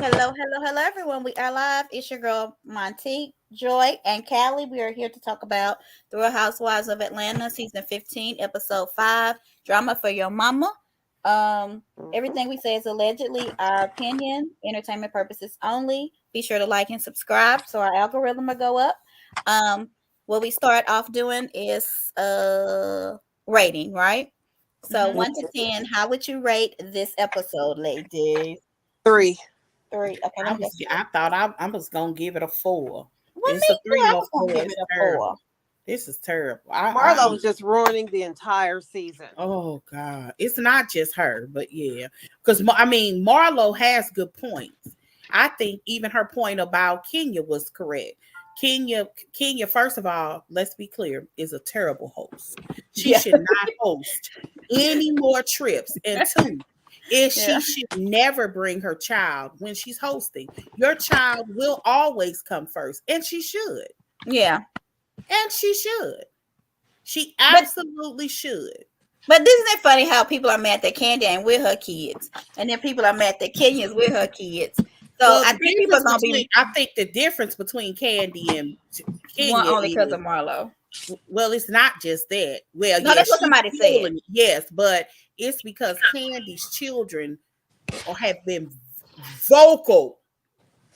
Hello, everyone. We are live. It's your girl, Monty, Joy, and Callie. We are here to talk about The Real Housewives of Atlanta, season 15, episode 5, Drama for Your Mama. Everything we say is allegedly our opinion, entertainment purposes only. Be sure to like and subscribe so our algorithm will go up. Um, what we start off doing is rating, right? So Mhm. 1 to 10, how would you rate this episode, ladies? 3. 3. Okay, let me go see. I was gonna give it a 4. Well, It's me a too. three I or was gonna 4. give It's it a 4. terrible. This is terrible. Marlo was just ruining the entire season. Oh God, it's not just her, but yeah, because I mean Marlo has good points. I think even her point about Kenya was correct. Kenya, first of all, let's be clear, is a terrible host. She Yeah, should not host any more trips. And two, is yeah, she should never bring her child when she's hosting. Your child will always come first, and she should. yeah. And she should. She But absolutely should. isn't it funny how people are mad that Candy ain't with her kids, and then people are mad that Kenya's with her kids. So Well, I think people are gonna be I think the difference between Candy and one Kenya only because is, of Marlo. well, it's not just that. Well, No, yeah, that's what she's somebody said. fueling it, yes, but it's because Candy's children have been vocal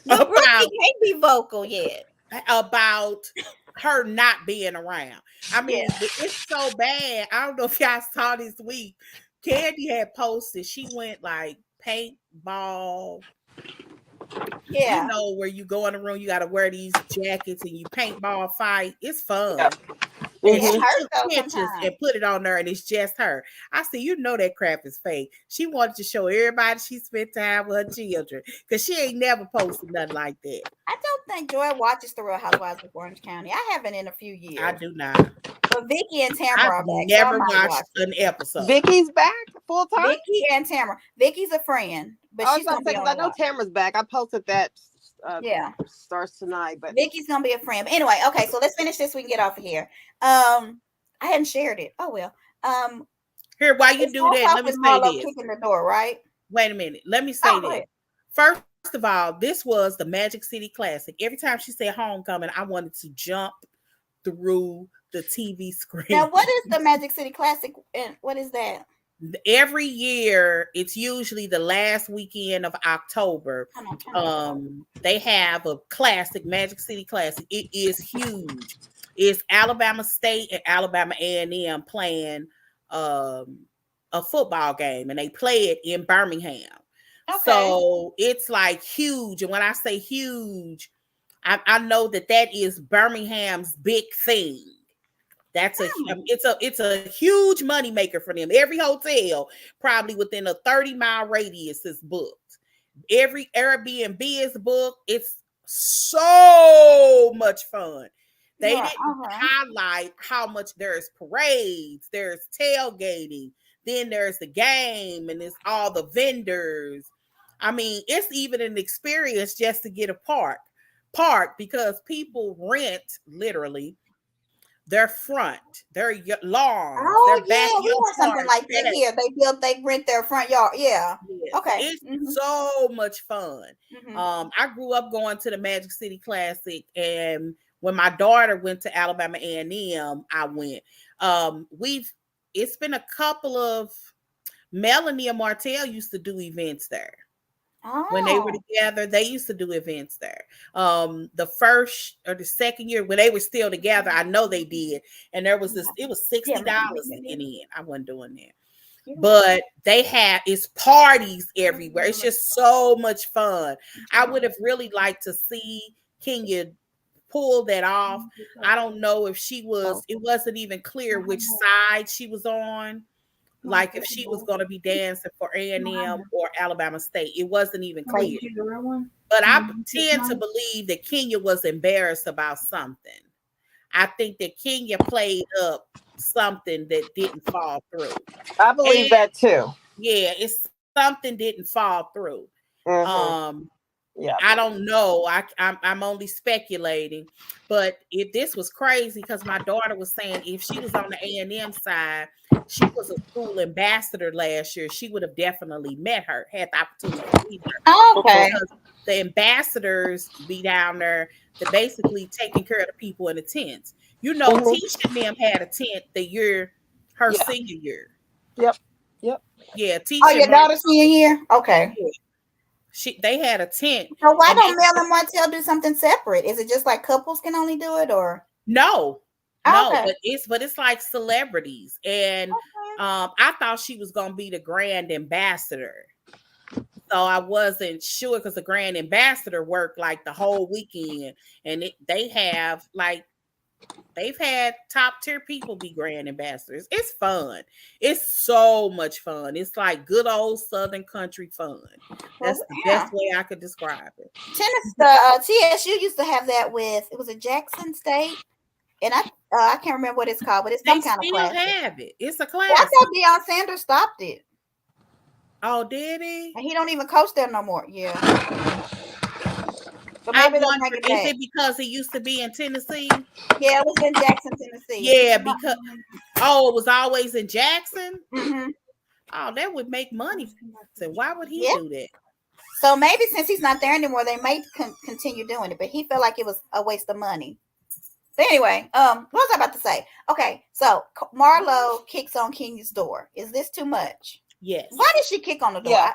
No, Brookie about can't be vocal yet. about her not being around. I Yeah, mean, it's so bad. I don't know if y'all saw this week. Candy had posted she went like paintball, yeah. where you go in the room, you got to wear these jackets and you paintball fight. It's fun. Yep. And It she hmm hurts took though pictures sometimes. and put it on there, and it's just her. I said, that crap is fake. She wanted to show everybody she spent time with her children because she ain't never posted nothing like that. I don't think Joy watches The Real Housewives of Orange County. I haven't in a few I years. do not. But Vicky and I've Tamara are back, so I never might watched watch it. an episode. Vicky's back full time. Vicky and Tamara. Vicky's a friend, but I was she's about to gonna say be because on I a know lot. Tamara's back. I posted that Yeah. starts tonight, but Vicky's gonna be a friend. But anyway, okay, so let's finish this. We can get off of here. I hadn't shared it. Oh well. Um, Here, while you it do starts that, off let me with say Marlo this. kicking the door, right? Wait a minute. Let me say Oh, go this. ahead. First of all, this was the Magic City Classic. Every time she said homecoming, I wanted to jump through the TV Now, screen. what is the Magic City Classic, and what is that? Every year, it's usually the last weekend of October. Hold on, turn that off. They have a classic, Magic City Classic. It is huge. It's Alabama State and Alabama A&M playing um, a football game, and they play it in Birmingham. Okay. So it's like huge. And when I say huge, I know that is Birmingham's big thing. That's Hmm. it's a huge money maker for them. Every hotel probably within a 30-mile radius is booked. Every Airbnb is booked. It's so much fun. They Right. didn't highlight how much there's parades, there's tailgating, then there's the game, and it's all the vendors. I mean, it's even an experience just to get a park because people rent literally their front, their lawns, Oh their yeah, we have something backyard. like that Yes, here. They rent their front yard. Yeah. yes. Okay. It's Mm-hmm. so much fun. Mm-hmm. I grew up going to the Magic City Classic, and when my daughter went to Alabama A&M, I went. We've It's been a couple of Melanie and Martell used to do events there. When they were Oh. together, they used to do events there. The first or the second year when they were still together, I know they did. And there was this, it was Yeah, $60 to get in. I wasn't doing that. yeah. But they have it's parties everywhere. It's just so much fun. I would have really liked to see Kenya pull that off. I don't know if it wasn't even clear which side she was on, like if she was going to be dancing for A&M or Alabama State. It wasn't even clear. But I tend to believe that Kenya was embarrassed about something. I think that Kenya played up something that didn't fall through. I believe And that too. yeah, it's something didn't fall through. hmm Um, Yeah. I don't know. I'm only speculating, but this was crazy because my daughter was saying if she was on the A&M side, she was a school ambassador last year. She would have definitely met her, had the opportunity to meet her. Okay. Because the ambassadors be down there, they're basically taking care of the people in the tents. You know, Tisha and them had a tent the year her senior year. Yep. Yeah, Tisha. Oh, your daughter's senior year? Okay. They had a tent. So why don't Mel and Martell do something separate? Is it just like couples can only do it, or no, okay. but it's like celebrities, and I thought she was gonna be the grand ambassador, so I wasn't sure because the grand ambassador worked like the whole weekend, and they've had top tier people be grand ambassadors. It's fun. It's so much fun. It's like good old Southern country fun. That's the best way I could describe it. TSU used to have that with, it was a Jackson State, and I can't remember what it's called, but it's some kind of class. They still have it. It's a class. Well, I thought Deion Sanders stopped it. Oh, did he? And he don't even coach there no more. Yeah. So maybe is it because it used to be in Tennessee? Yeah, it was in Jackson, Tennessee. Yeah, because it was always in Jackson. Mm-hmm. Oh, that would make money. So why would he do that? So maybe since he's not there anymore, they may continue doing it. But he felt like it was a waste of money. But anyway, what was I about to say? Okay, so Marlo kicks on Kenya's door. Is this too much? Yes. Why did she kick on the door? Yeah,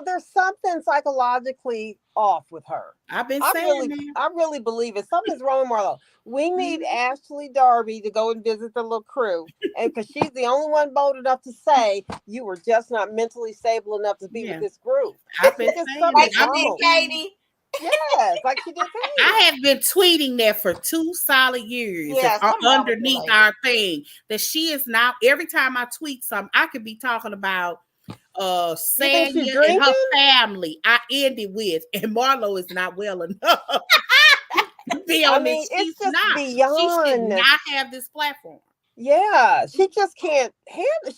there's something psychologically off with her. I've been saying that. I really believe it. Something's wrong with Marlo. We need Ashley Darby to go and visit the little crew, and because she's the only one bold enough to say you were just not mentally stable enough to be with this group. I've been saying like she did Katie. Yes, like she did. I have been tweeting that for 2 solid years. Underneath our thing that she is now. Every time I tweet something, I could be talking about Sanya and her family. I ended with, and Marlo is not well enough. Be on this. It's just not. beyond. She should not have this platform. Yeah, she just can't handle.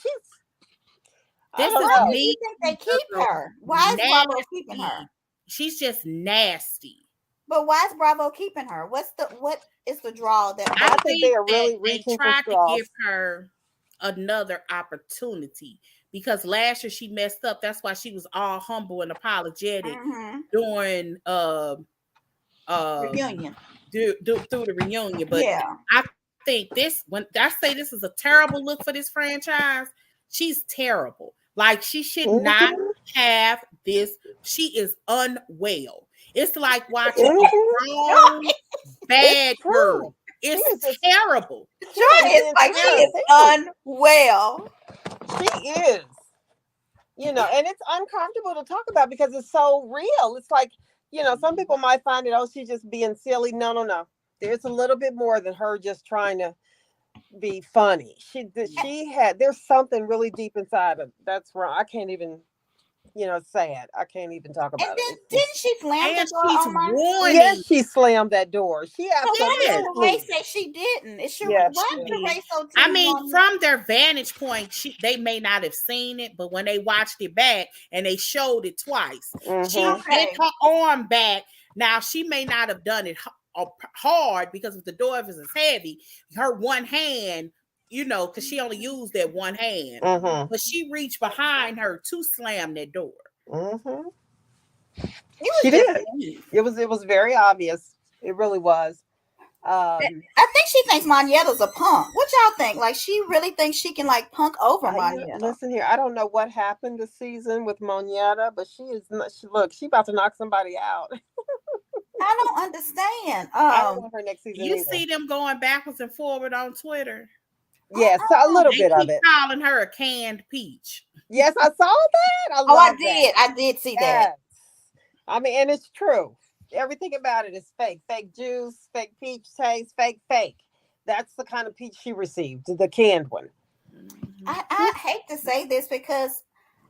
Why do you think they keep her? Why is Bravo keeping her? She's just nasty. But why is Bravo keeping her? What is the draw that I think they are really reaching for straws. They tried to give her another opportunity because last year she messed up. That's why she was all humble and apologetic during reunion. Through the reunion. But I think when I say this is a terrible look for this franchise, she's terrible. Like she should not have this. She is unwell. It's like watching a strong bad girl. It's terrible. Joy is like she is unwell. She is. And it's uncomfortable to talk about because it's so real. It's like, some people might find it, she's just being silly. No. There's a little bit more than her just trying to be funny. There's something really deep inside of that's wrong. I can't even sad. I can't even talk about it. Didn't she slam the door? Yes, she slammed that door. She absolutely. Ray said she didn't. I mean, from their vantage point, they may not have seen it, but when they watched it back and they showed it twice, she hit her arm back. Now she may not have done it hard because if the door is heavy, her one hand. Because she only used that one hand, but she reached behind her to slam that door. She did. It was very obvious. It really was. I think she thinks Monyetta's a punk. What y'all think? Like she really thinks she can punk over Monyetta. Listen here, I don't know what happened this season with Monyetta, but she is. She about to knock somebody out. I don't understand. I don't want her next season. You see them going backwards and forward on Twitter. Yes, a little bit of it. Calling her a canned peach. Yes, I saw that. I did. I did see that. I mean, and it's true. Everything about it is fake. Fake juice, fake peach taste, fake. That's the kind of peach she received, the canned one. I hate to say this because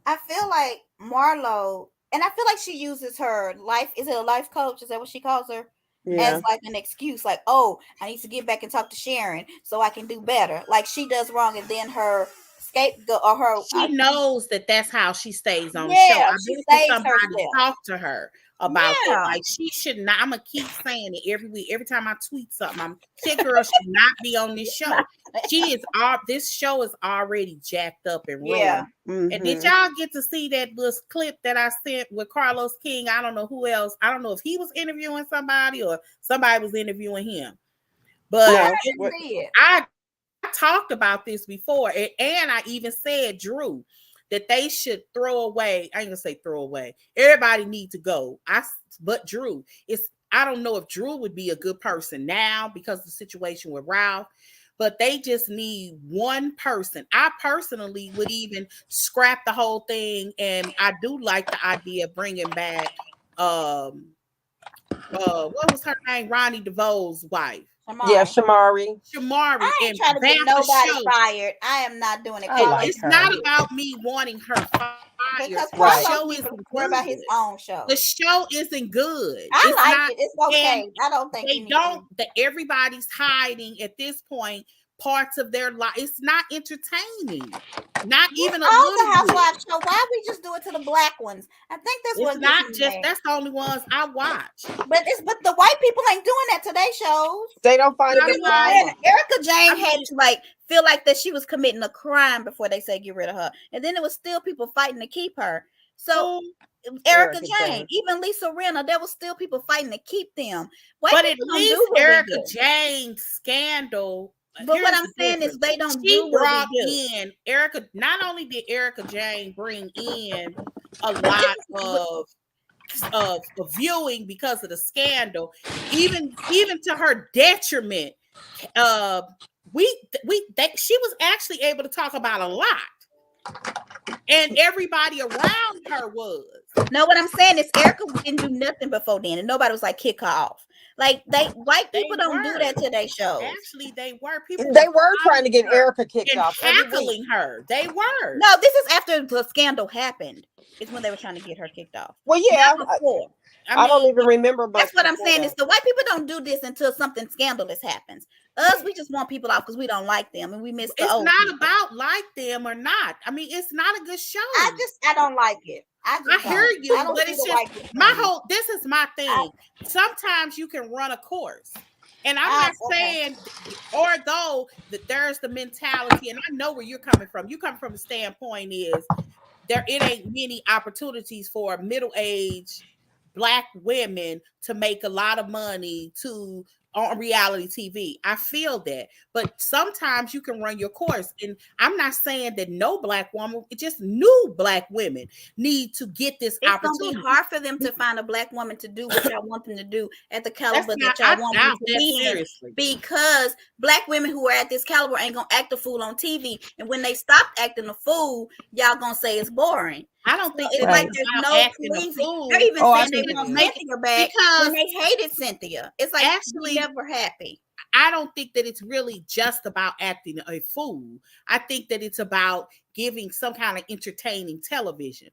I feel like Marlo, and I feel like she uses her life. Is it a life coach? Is that what she calls her? As like an excuse, like, I need to get back and talk to Sharon so I can do better. Like she does wrong, and then her scapegoat or her. She knows that that's how she stays on the show. Yeah, I she bet saves somebody herself. talked to her about that. Yeah. Like, she should not. I'm gonna keep saying it every week. Every time I tweet something, Kid Girl should not be on this show. She is this show is already jacked up and Yeah. ruined. And did y'all get to see that little clip that I sent with Carlos King? I don't know who else. I don't know if he was interviewing somebody or somebody was interviewing him. But No, I didn't see it. I talked about this before, and I even said, Drew, that they should throw away. I ain't gonna say throw away. Everybody needs to go. But Drew, I don't know if Drew would be a good person now because of the situation with Ralph. But they just need one person. I personally would even scrap the whole thing, and I do like the idea of bringing back what was her name? Ronnie DeVoe's wife. Shamari. Yeah, Shamari. Shamari. I ain't trying to get nobody fired. I am not doing it. It's not about me wanting her fired. Because Right. the show isn't good about his own show. The show isn't good. I like it. It's okay. I don't think they don't. Everybody's hiding at this point parts of their life. It's not entertaining. Not even a all little the housewives show. Why we just do it to the black ones? I think that's what. It's not just that's the only ones I watch. But the white people ain't doing that to their shows. They don't find it. Erica Jane had to like feel like that she was committing a crime before they say get rid of her, and then there was still people fighting to keep her. So Erica Jane, even Lisa Rinna, there was still people fighting to keep them. But at least Erica Jane's scandal. But what I'm saying is they don't she brought in Erica. Not only did Erica Jane bring in a lot of viewing because of the scandal, even to her detriment, she was actually able to talk about a lot. And everybody around her was. No, what I'm saying is Erica didn't do nothing before then, and nobody was like kick her off. Like white people don't do that to their shows. Actually, they were trying to get Erica kicked off, tackling her. They were. No, this is after the scandal happened. It's when they were trying to get her kicked off. Well, yeah. I don't even remember. That's what I'm saying. Is the white people don't do this until something scandalous happens. Us, we just want people off because we don't like them and we miss the old It's not people. about like them or not. I mean, it's not a good show. I don't like it. I hear you, but it's just this is my thing. Sometimes you can run a course. And I'm not saying, although that there's the mentality, and I know where you're coming from. You come from the standpoint is it ain't many opportunities for middle-aged Black women to make a lot of money on reality TV. I feel that. But sometimes you can run your course. And I'm not saying that no Black woman, just new Black women need to get this opportunity. It's going to be hard for them to find a Black woman to do what y'all want them to do at the caliber that y'all want them to be in. Because Black women who are at this caliber ain't going to act a fool on TV. And when they stop acting a fool, y'all going to say it's boring. I don't think it's like there's no pleasing. They're even saying they want Cynthia back when they hated Cynthia. It's like actually never happy. I don't think that it's really just about acting a fool. I think that it's about giving some kind of entertaining television.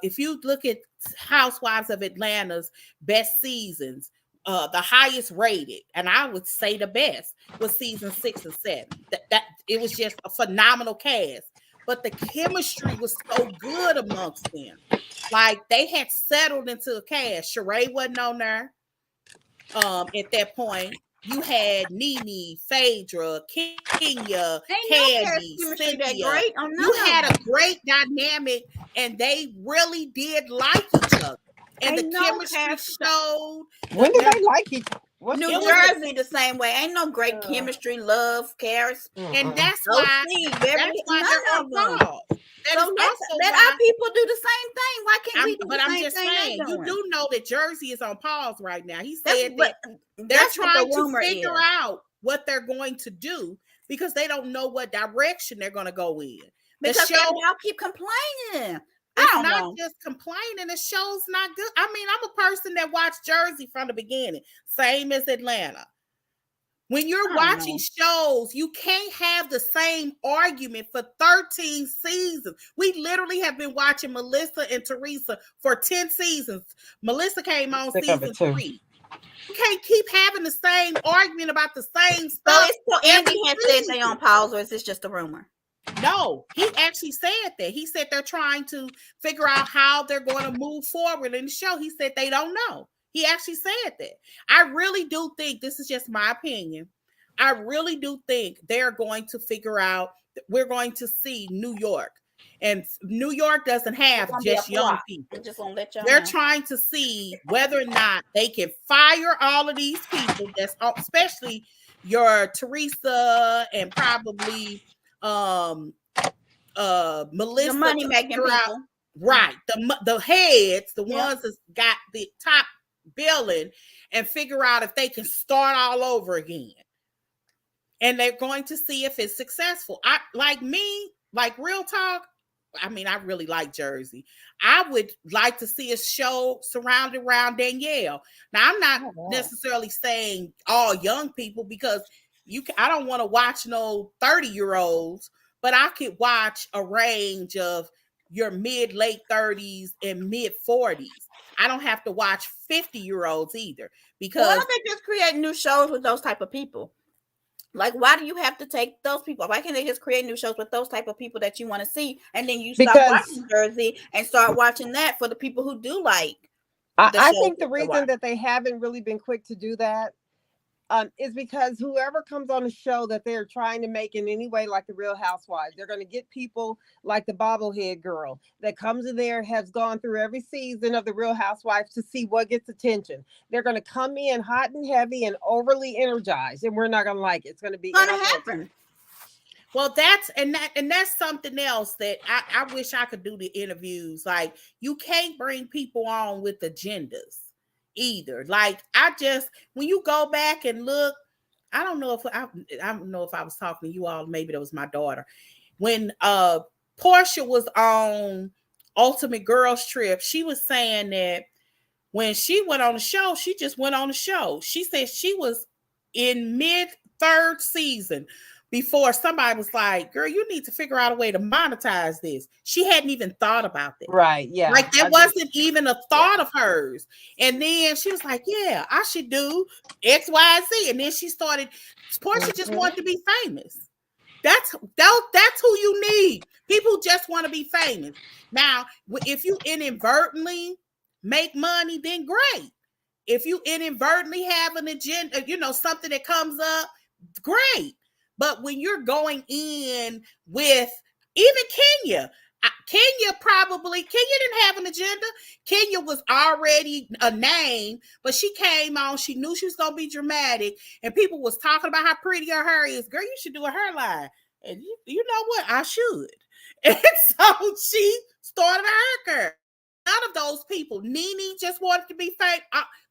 If you look at Housewives of Atlanta's best seasons, the highest rated, and I would say the best, was season 6 and 7. That it was just a phenomenal cast. But the chemistry was so good amongst them. Like they had settled into a cast. Sheree wasn't on there at that point. You had Nene, Phaedra, Kenya, Candy, Cynthia. You had a great dynamic, and they really did like each other. And the chemistry showed. When did they like each other? New Jersey the same way. Ain't no great chemistry, love, cares. And that's why they're on pause. Let our people do the same thing. Why can't we do the same thing? But I'm just saying, you do know that Jersey is on pause right now. He said that they're trying to figure out what they're going to do because they don't know what direction they're going to go in. Because y'all keep complaining. It's not just complaining. The show's not good. I mean, I'm a person that watched Jersey from the beginning, same as Atlanta. When you're watching shows, you can't have the same argument for 13 seasons. We literally have been watching Melissa and Teresa for 10 seasons. Melissa came on season 3. You can't keep having the same argument about the same stuff. So Andy has said they on pause, or is this just a rumor? No, he actually said that. He said they're trying to figure out how they're going to move forward in the show. He said they don't know. He actually said that. I really do think, this is just my opinion, I really do think they're going to figure out, we're going to see New York. And New York doesn't have just young people. Just gonna let y'all They're know. trying to see whether or not they can fire all of these people, that's especially your Teresa and probably Melissa, The money making people. out, right, the heads, the ones that got the top billing, and figure out if they can start all over again. And they're going to see if it's successful. Like real talk, I mean, I really like Jersey. I would like to see a show surrounded around Danielle. Now, I'm not necessarily saying all young people, because I don't want to watch no 30-year-olds, but I could watch a range of your late 30s and mid 40s. I don't have to watch 50-year-olds either, because why don't they just create new shows with those type of people? Like, why do you have to take those people? Why can't they just create new shows with those type of people that you want to see, and then you stop watching Jersey and start watching that for the people who do like? I think the reason that they haven't really been quick to do that is because whoever comes on the show that they're trying to make in any way like the Real Housewives, they're going to get people like the bobblehead girl that comes in there, has gone through every season of the Real Housewives to see what gets attention. They're going to come in hot and heavy and overly energized, and we're not going to like it. It's going to be happen. Well, that's something else that I wish I could do the interviews. Like, you can't bring people on with agendas either. Like, when you go back and look, I don't know if I was talking to you all, maybe that was my daughter. When Portia was on Ultimate Girls Trip, she was saying that when she went on the show, she just went on the show. She said she was in mid-3rd season before somebody was like, girl, you need to figure out a way to monetize this. She hadn't even thought about that. Right, yeah. Like, that wasn't even a thought of hers. And then she was like, yeah, I should do X, Y, Z. And then she started, Portia just wanted to be famous. That's who you need. People just want to be famous. Now, if you inadvertently make money, then great. If you inadvertently have an agenda, something that comes up, great. But when you're going in with even Kenya didn't have an agenda. Kenya was already a name, but she came on. She knew she was going to be dramatic, and people was talking about how pretty her hair is. Girl, you should do a hairline. And you know what? I should. And so she started a hair care. None of those people. Nene just wanted to be famous.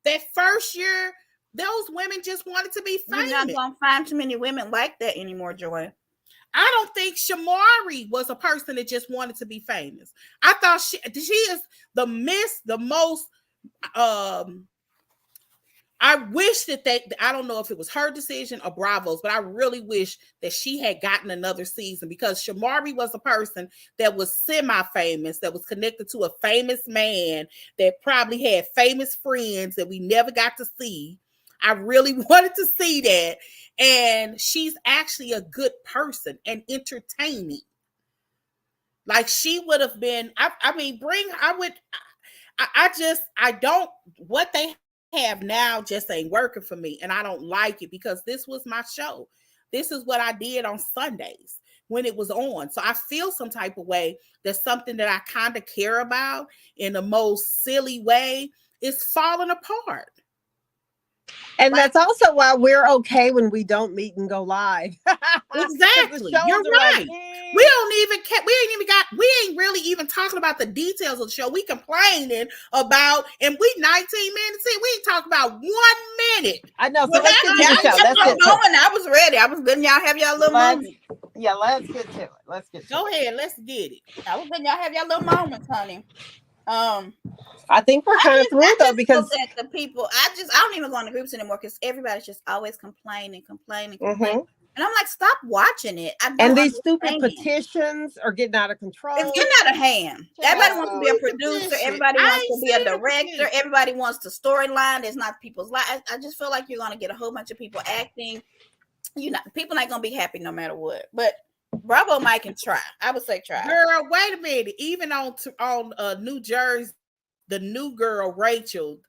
That first year, those women just wanted to be famous. You're not going to find too many women like that anymore, Joy. I don't think Shamari was a person that just wanted to be famous. I thought she is the most. I wish that I don't know if it was her decision or Bravo's, but I really wish that she had gotten another season, because Shamari was a person that was semi-famous, that was connected to a famous man, that probably had famous friends that we never got to see. I really wanted to see that. And she's actually a good person and entertaining. Like, she would have been, what they have now just ain't working for me. And I don't like it, because this was my show. This is what I did on Sundays when it was on. So I feel some type of way that something that I kind of care about in the most silly way is falling apart. And that's also why we're okay when we don't meet and go live. Exactly. You're right. We ain't really even talking about the details of the show. We complaining about, and we 19 minutes in, we ain't talking about 1 minute. I know. So let's get to the show. I was ready. I was letting y'all have y'all little moment. Yeah, let's get to it. Go ahead. Let's get it. I was letting y'all have y'all little moments, honey. I think we're kind of through though, because the people, I don't even go in the groups anymore, because everybody's just always complaining. Mm-hmm. And I'm like, stop watching it. And these stupid petitions are getting out of control. It's getting out of hand. Everybody wants to be a producer. Everybody wants to be a director. Everybody wants the storyline. It's not people's life. I just feel like you're going to get a whole bunch of people acting. People not going to be happy no matter what. But Bravo Mike can try. I would say try. Girl, wait a minute. Even on New Jersey, the new girl Rachel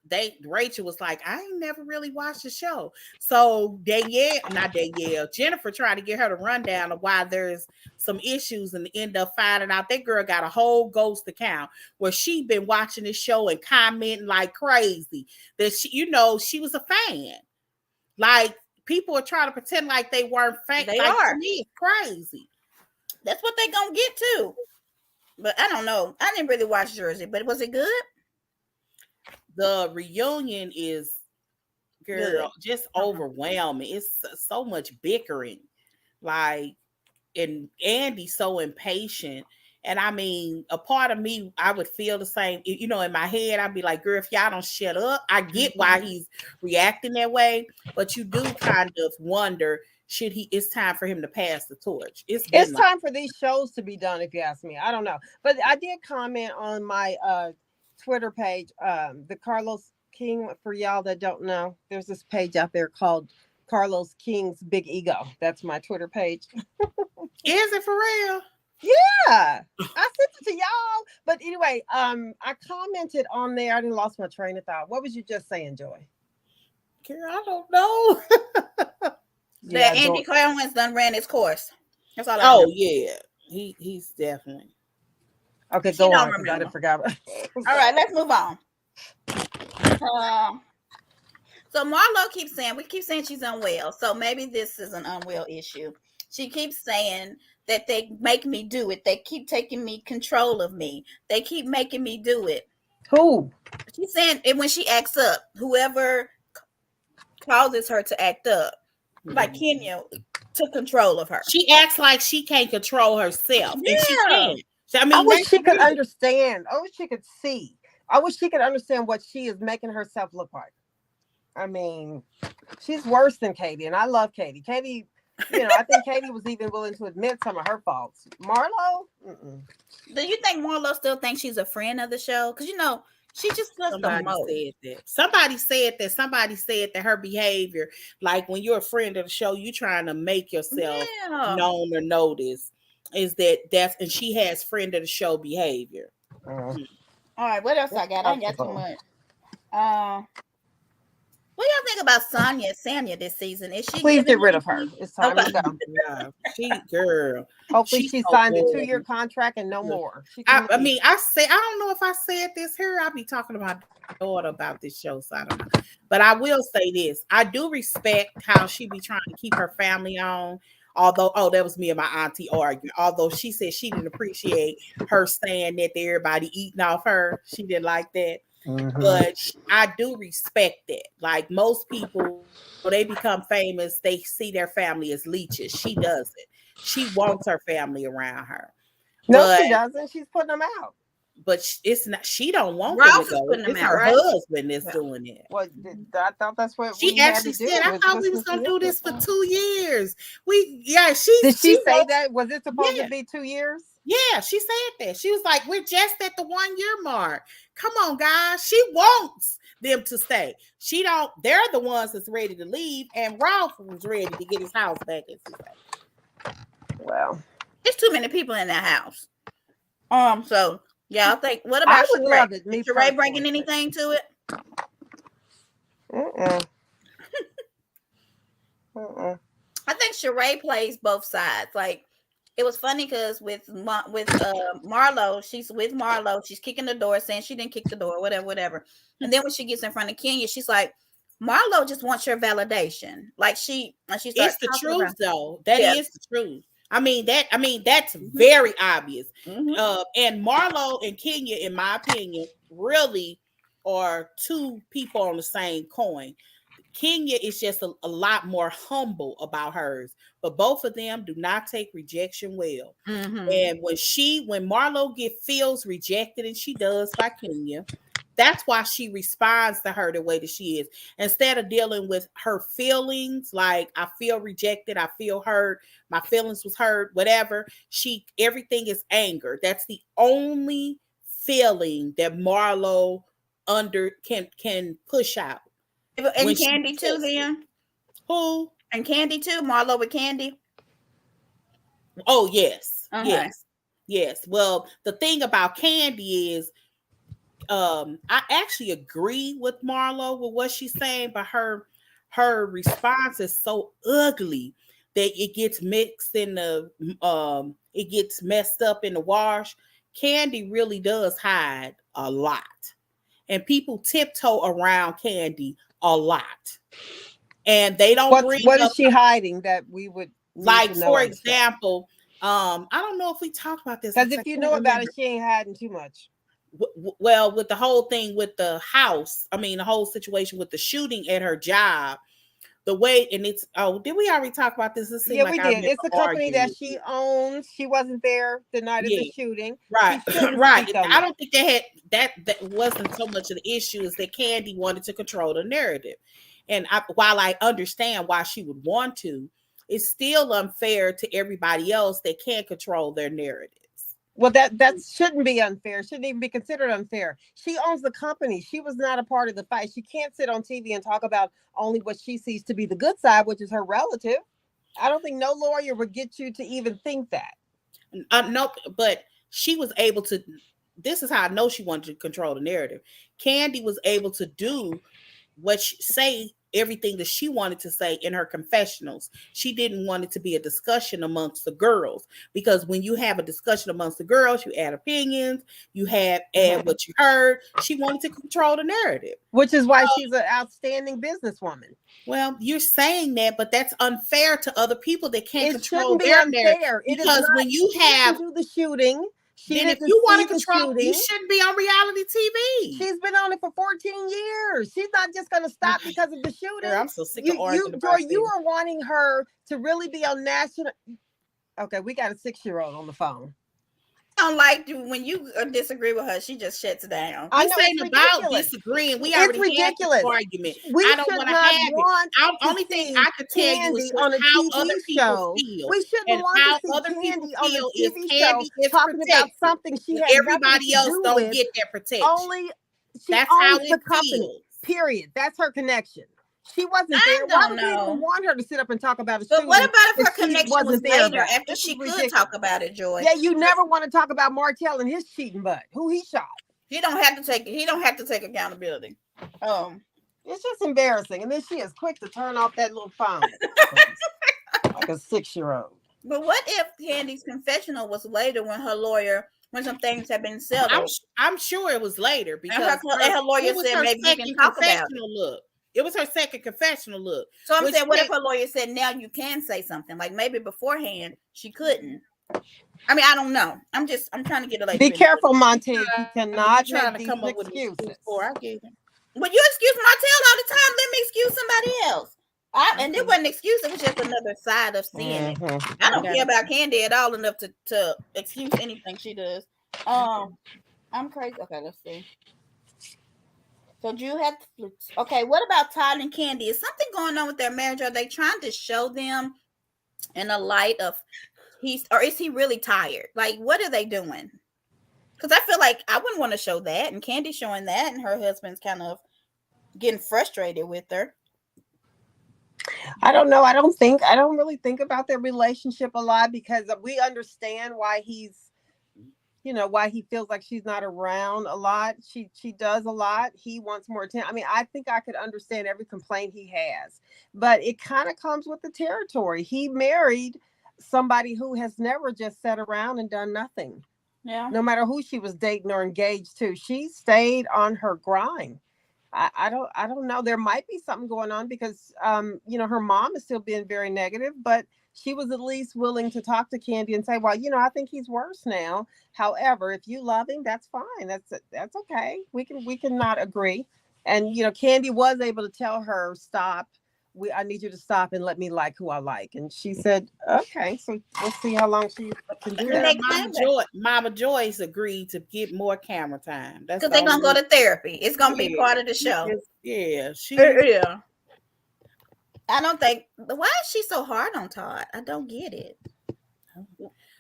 was like, I ain't never really watched the show. So Jennifer tried to get her to rundown of why there's some issues and end up finding out that girl got a whole ghost account where she been watching the show and commenting like crazy that she was a fan. Like people are trying to pretend like they weren't fans. They like are. to me, it's crazy. That's what they gonna get to. But I don't know. I didn't really watch Jersey, but was it good? The reunion is, girl, just overwhelming. It's so much bickering. Like, and Andy's so impatient. And I mean, a part of me, I would feel the same. In my head, I'd be like, girl, if y'all don't shut up, I get why he's reacting that way. But you do kind of wonder, it's time for him to pass the torch. It's time for these shows to be done, if you ask me. I don't know. But I did comment on my Twitter page, the Carlos King, for y'all that don't know, there's this page out there called Carlos King's Big Ego. That's my Twitter page. Is it for real? Yeah, I sent it to y'all. But anyway, I commented on there. I didn't lost my train of thought. What was you just saying, Joy? Girl, I don't know. That Andy Cohen's done ran his course. That's all I know. Yeah. He's definitely. Okay, go on. I forgot. All right, let's move on. So Marlo we keep saying she's unwell. So maybe this is an unwell issue. She keeps saying that they make me do it. They keep taking control of me. They keep making me do it. Who? She's saying it when she acts up. Whoever causes her to act up, like Kenya took control of her. She acts like she can't control herself, and she can't. So, I wish she could understand. I wish she could see. I wish she could understand what she is making herself look like. I mean, she's worse than Katie, and I love Katie. Katie, I think Katie was even willing to admit some of her faults. Marlo? Mm-mm. Do you think Marlo still thinks she's a friend of the show? Because, she just does the most. Somebody said that her behavior, like when you're a friend of the show, you trying to make yourself known or noticed, and she has friend of the show behavior. All right, what else I got? I got too much. What do y'all think about Sanya this season? Is she? Please get rid of her. It's time to go. Yeah, girl. Hopefully she signed a 2-year contract and no more. I don't know if I said this here. I'll be talking to my daughter about this show, so I don't know. But I will say this: I do respect how she be trying to keep her family on. Although, that was me and my auntie arguing. Although she said she didn't appreciate her saying that to everybody eating off her. She didn't like that. Mm-hmm. But I do respect that. Like most people, when they become famous, they see their family as leeches. She doesn't. She wants her family around her. No, she doesn't. She's putting them out. But it's not. She don't want Ralph them to go. It's her husband that's doing it. Well, I thought that's what she actually said. I thought we was gonna do this for 2 years. Did she say that? Was it supposed to be 2 years? Yeah, she said that. She was like, we're just at the 1 year mark. Come on, guys. She wants them to stay. She don't. They're the ones that's ready to leave, and Ralph was ready to get his house back. Well, there's too many people in that house. So yeah, I think. What about Sheree? Is Sheree bringing anything to it? I think Sheree plays both sides. Like, it was funny because with Marlo, she's with Marlo. She's kicking the door, saying she didn't kick the door, whatever. And then when she gets in front of Kenya, she's like, Marlo just wants your validation. Like she starts. It's the truth, though. That is the truth. I mean that's very obvious. Mm-hmm. And Marlo and Kenya, in my opinion, really are two people on the same coin. Kenya is just a lot more humble about hers, but both of them do not take rejection well. Mm-hmm. And when Marlo feels rejected, and she does by Kenya, that's why she responds to her the way that she is. Instead of dealing with her feelings, like I feel rejected, I feel hurt, my feelings was hurt, whatever. Everything is anger. That's the only feeling that Marlo can push out. And Candy too, then? Who? And Candy too? Marlo with Candy? Oh yes, Okay. yes. Well, the thing about Candy is, I actually agree with Marlo with what she's saying, but her response is so ugly that it gets mixed in the it gets messed up in the wash. Candy really does hide a lot, and people tiptoe around Candy a lot, and they don't bring What is up, she hiding that we would need like, to know for on the show? example, I don't know if we talked about this Because because I if you can't know about remember. it, she ain't hiding too much. Well, with the whole thing with the house, I mean, the whole situation with the shooting at her job, the way, and it's, oh, did we already talk about this? It seemed Yeah, like we I did. remember It's a company arguing that with she you. owns. She wasn't there the night of the Yeah, shooting. right, She shouldn't right. speak on I that. don't think they had that wasn't so much of the issue as that Candy wanted to control the narrative. And while I understand why she would want to, it's still unfair to everybody else that can't control their narratives. Well, that shouldn't be unfair. Shouldn't even be considered unfair. She owns the company. She was not a part of the fight. She can't sit on TV and talk about only what she sees to be the good side, which is her relative. I don't think no lawyer would get you to even think that. No, but she was able to. This is how I know she wanted to control the narrative. Candy was able to do say everything that she wanted to say in her confessionals. She didn't want it to be a discussion amongst the girls, because when you have a discussion amongst the girls, you add opinions, you add what you heard. She wanted to control the narrative, which is why she's an outstanding businesswoman. well, you're saying that, but that's unfair to other people that can't It control shouldn't be their narrative. unfair. It is Because not. when you She didn't have, do the shooting. She then if didn't you want see to the control, you shooting. shouldn't be on reality TV. She's been on it for 14 years. She's not just going to stop because of the shooting. Girl, I'm so sick of arguing Joy, about you this. are wanting her to really be on national. Okay, we got a 6-year-old on the phone. I don't like when you disagree with her. She just shuts down. I This know ain't it's about ridiculous. disagreeing. We It's already had this ridiculous. argument. We I don't should want to not have it. want The to only thing see I could tell you is Candy on a how other TV people show. feel. We shouldn't And want to how see other people Candy on a feel is TV show Candy is talking about protected. something she And had nothing everybody to else do don't with. get that protection. Only she That's how owns the it company. feels. Period. That's her connection. She wasn't I there. Why don't would you even know. want her to sit up and talk about a But what shooting about if that her she connection was wasn't there later about? after This she is could ridiculous. talk about it, Joy? Yeah, you never want to talk about Martell and his cheating butt, who he shot. He don't have to take it. He don't have to take accountability. It's just embarrassing. And then she is quick to turn off that little phone. Like a 6-year-old. But what if Candy's confessional was later when some things had been settled? I'm sure it was later because And her lawyer it was said her maybe you can second talk about it. confessional look. It was her second confessional look. So I'm saying, what if her lawyer said now you can say something? Like maybe beforehand she couldn't. I mean, I don't know. I'm trying to get a lady. Be careful, Monte. You cannot trying make to these come up with excuses. I get it. Well, you excuse Martell all the time. Let me excuse somebody else. And it wasn't an excuse. It was just another side of seeing it. I don't care about Candy at all enough to excuse anything she does. I'm crazy. Okay, let's see. So you have to. Okay, what about Todd and Candy? Is something going on with their marriage? Are they trying to show them in a light of is he really tired? Like, what are they doing? Because I feel like I wouldn't want to show that, and Candy showing that, and her husband's kind of getting frustrated with her. I don't know. I don't really think about their relationship a lot because we understand why why he feels like she's not around a lot. She does a lot. He wants more attention. I mean, I think I could understand every complaint he has, but it kind of comes with the territory. He married somebody who has never just sat around and done nothing. Yeah. No matter who she was dating or engaged to, she stayed on her grind. I don't know. There might be something going on because her mom is still being very negative, but she was at least willing to talk to Candy and say, well, I think he's worse now. However, if you love him, that's fine. That's okay. We can not agree. And Candy was able to tell her, stop. I need you to stop and let me like who I like. And she said, okay. So we'll see how long she can do that. Mama Joyce agreed to get more camera time. That's because they're gonna go to therapy. It's gonna be part of the show. Yeah. Yeah. I don't think. Why is she so hard on Todd? I don't get it.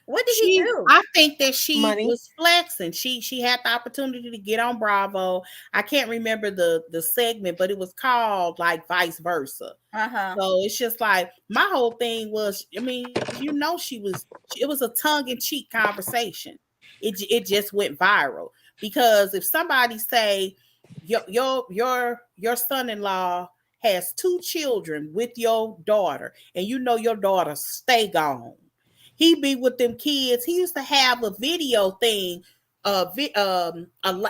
What did he do? I think that she Money. was flexing. She had the opportunity to get on Bravo. I can't remember the segment, but it was called like Vice Versa. So it's just like my whole thing was, I mean, you know, it was a tongue-in-cheek conversation. It just went viral because if somebody say your son-in-law has 2 children with your daughter, and you know your daughter stay gone, he be with them kids. He used to have a video thing. He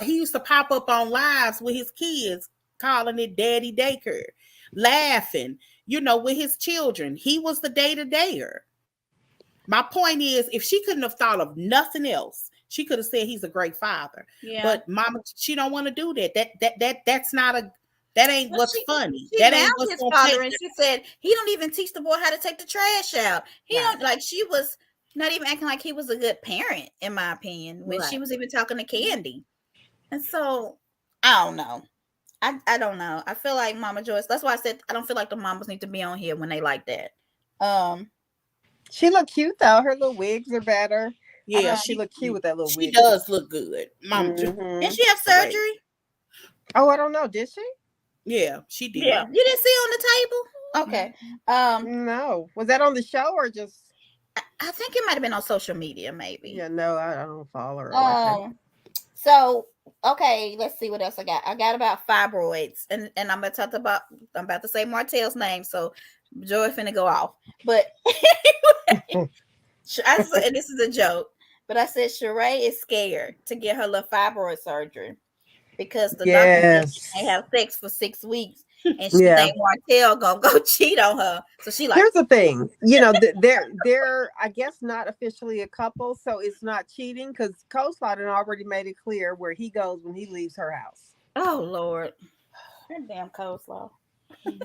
used to pop up on lives with his kids, calling it Daddy Daycare, laughing, you know, with his children. He was the day-to-dayer. My point is, if she couldn't have thought of nothing else, she could have said he's a great father. Yeah. But Mama, she don't want to do that. That's not a. That ain't what's funny. She That ain't found what's his gonna father, take and she said he don't even teach the boy how to take the trash out. He don't, like, she was not even acting like he was a good parent, in my opinion, when she was even talking to Candy. And so I don't know. I don't know. I feel like Mama Joyce. That's why I said I don't feel like the mamas need to be on here when they like that. She looked cute though. Her little wigs are better. Yeah, she looked cute with that little wig. She does look good, Mama. Did she have surgery? Oh, I don't know. Did she? Yeah, she did. Yeah, you didn't see on the table. Okay. No. Was that on the show or just? I think it might have been on social media, maybe. Yeah, no, I don't follow her. So okay, let's see what else I got. I got about fibroids, and I'm about to say Martell's name, so Joy finna go off. But and this is a joke, but I said Sheree is scared to get her little fibroid surgery because the doctor said she can't have sex for 6 weeks, and she think Martell gonna go cheat on her. So she like, here's the thing, you know, they're I guess not officially a couple, so it's not cheating because Coastline already made it clear where he goes when he leaves her house. Oh Lord, that damn Coleslaw.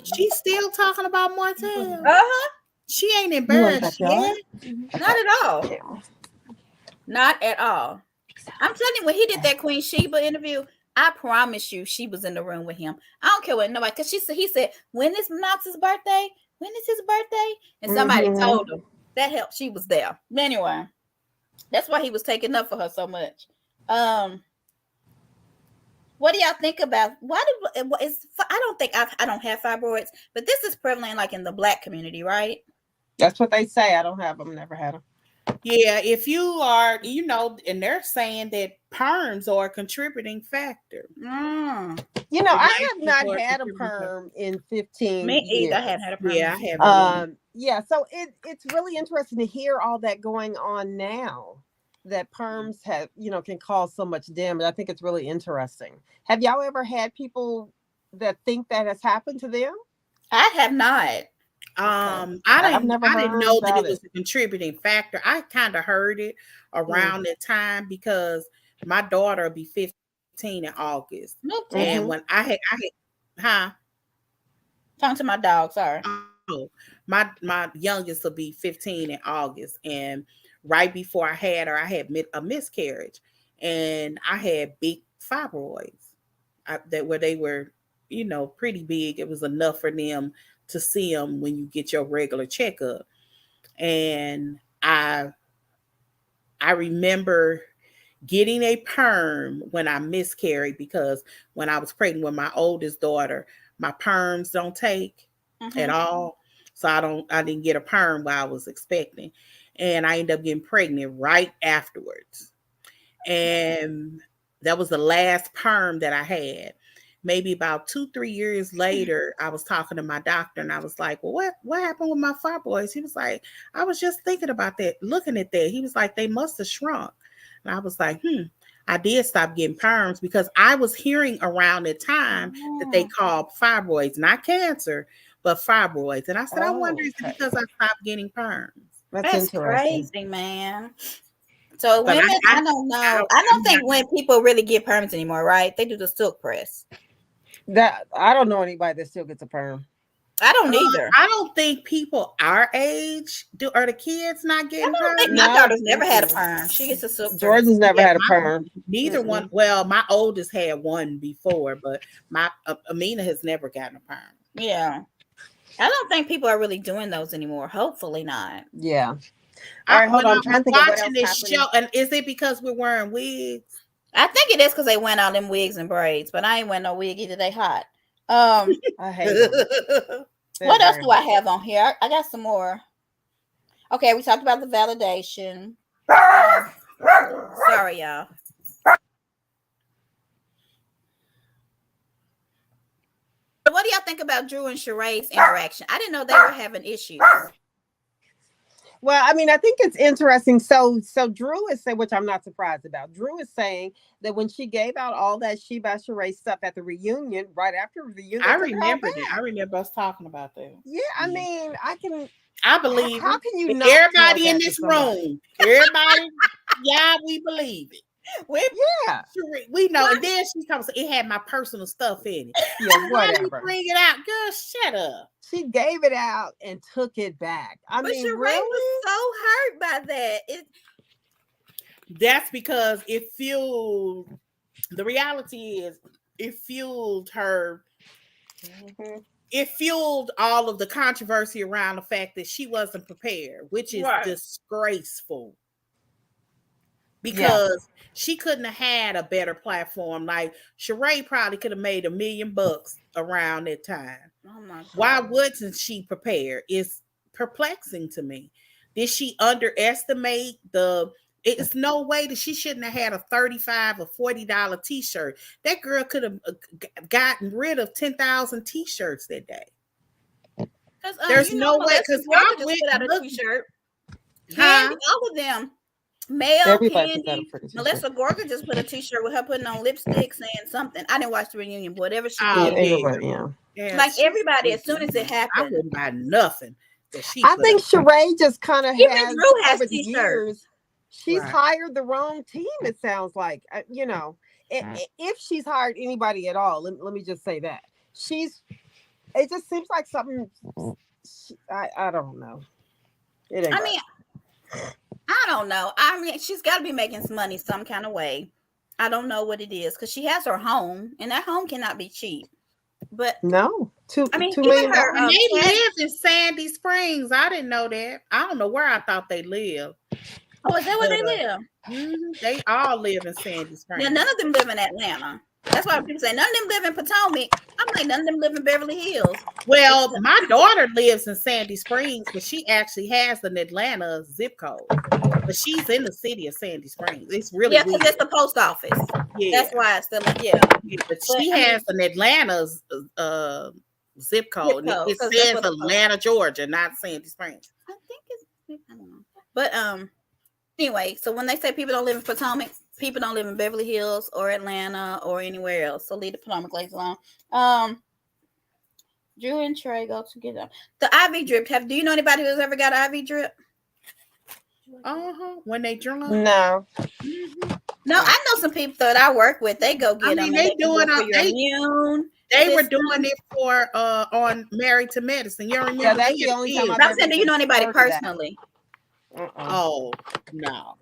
She's still talking about Martell. She ain't embarrassed yet. Not at all. Not at all. I'm telling you, when he did that Queen Sheba interview, I promise you, she was in the room with him. I don't care what nobody, because he said, when is Knox's birthday? When is his birthday? And somebody told him. That helped. She was there. Anyway, that's why he was taking up for her so much. What do y'all think about? I don't think I don't have fibroids, but this is prevalent like in the Black community, right? That's what they say. I don't have them. Never had them. Yeah, if you are, you know, and they're saying that perms are a contributing factor. You know, I have not had a perm in 15 Me years. either. I haven't had a perm. Yeah, I have. Yeah, so it's really interesting to hear all that going on now. That perms have, you know, can cause so much damage. I think it's really interesting. Have y'all ever had people that think that has happened to them? I have not. I didn't know that it was a contributing factor. I kind of heard it around that time because my daughter will be 15 in August. And when I had talking to my dog, sorry. Oh, my youngest will be 15 in August, and right before I had her, I had a miscarriage, and I had big fibroids where they were, you know, pretty big. It was enough for them to see them when you get your regular checkup. And I remember getting a perm when I miscarried, because when I was pregnant with my oldest daughter, my perms don't take at all. So I didn't get a perm while I was expecting. And I ended up getting pregnant right afterwards. And that was the last perm that I had. Maybe about 2-3 years later, I was talking to my doctor and I was like, well, what happened with my fibroids? He was like, I was just thinking about that, looking at that. He was like, they must have shrunk. And I was like, I did stop getting perms because I was hearing around the time that they called fibroids, not cancer, but fibroids. And I said, I wonder if it's because I stopped getting perms. That's crazy, man. So women, I don't know. I don't think when people really get perms anymore, right? They do the silk press. That I don't know anybody that still gets a perm. I don't either. I don't think people our age are the kids not getting perms. My daughter's never had a perm. She gets a silk press. Jordan's never had a perm. Neither one. Well, my oldest had one before, but my Amina has never gotten a perm. Yeah. I don't think people are really doing those anymore. Hopefully not. Yeah. All right, hold when on. I'm I'm trying to think of what watching else this happened. show, and is it because we're wearing wigs? I think it is because they went out in wigs and braids, but I ain't wearing no wig either. They hot. I hate them. What else do I have on here? I got some more. Okay, we talked about the validation. Sorry, y'all. What do y'all think about Drew and Sheree's interaction? I didn't know they were having issues. Well, I mean, I think it's interesting. So Drew is saying, which I'm not surprised about. Drew is saying that when she gave out all that Sheba Sheree stuff at the reunion, right after the reunion, I remember it. I remember us talking about that. Yeah, I mean, I believe how it. can you If not everybody tell in that to this somebody? room, everybody, yeah, we believe it. Yeah, We know. And then she comes, it had my personal stuff in it. yeah, Why do you whatever. bring it out? Girl, shut up. She gave it out and took it back. I But mean, Sheree really? was so hurt by that. That's because it fueled, the reality is, it fueled her. Mm-hmm. It fueled all of the controversy around the fact that she wasn't prepared, which is disgraceful. Because she couldn't have had a better platform. Like Sheree probably could have made $1 million around that time. Oh my God. Why wasn't she prepared? It's perplexing to me. Did she underestimate the? It's no way that she shouldn't have had a $35 or $40 t-shirt. That girl could have gotten rid of 10,000 t-shirts that day. There's no way, because I just put out a t-shirt. Huh? Candy, all of them. Mel, Everybody Candy, Melissa Gorga just put a t-shirt with her putting on lipstick saying something. I didn't watch the reunion, but whatever she did. Yeah, like everybody, as soon as it happened, I wouldn't buy nothing that she. I think Sheree just kind of has over the years. She's hired the wrong team. It sounds like you know, if she's hired anybody at all. Let me just say that it just seems like something. I don't know. It ain't. I mean, I don't know. I mean, she's got to be making some money some kind of way. I don't know what it is because she has her home, and that home cannot be cheap. But no, I mean, $2 even million. her, and they live in Sandy Springs. I didn't know that. I don't know where I thought they lived. Oh, is that where they live? They all live in Sandy Springs. Yeah, none of them live in Atlanta. That's why people say none of them live in Potomac. I'm like, none of them live in Beverly Hills. Well, my daughter lives in Sandy Springs, but she actually has an Atlanta zip code. But she's in the city of Sandy Springs. It's really because it's the post office. Yeah, that's why it's still but she has an Atlanta zip code. It says Atlanta, Georgia, not Sandy Springs. I think I don't know. But anyway, so when they say people don't live in Potomac, people don't live in Beverly Hills or Atlanta or anywhere else. So leave the Potomac ladies alone. Drew and Trey go together. The IV drip. Do you know anybody who's ever got IV drip? When they drunk? No. No, I know some people that I work with. They go get them. They doing for your immune. They were doing it for on Married to Medicine. You remember? Yeah, that's the only time I'm saying, do you know anybody personally? Oh no.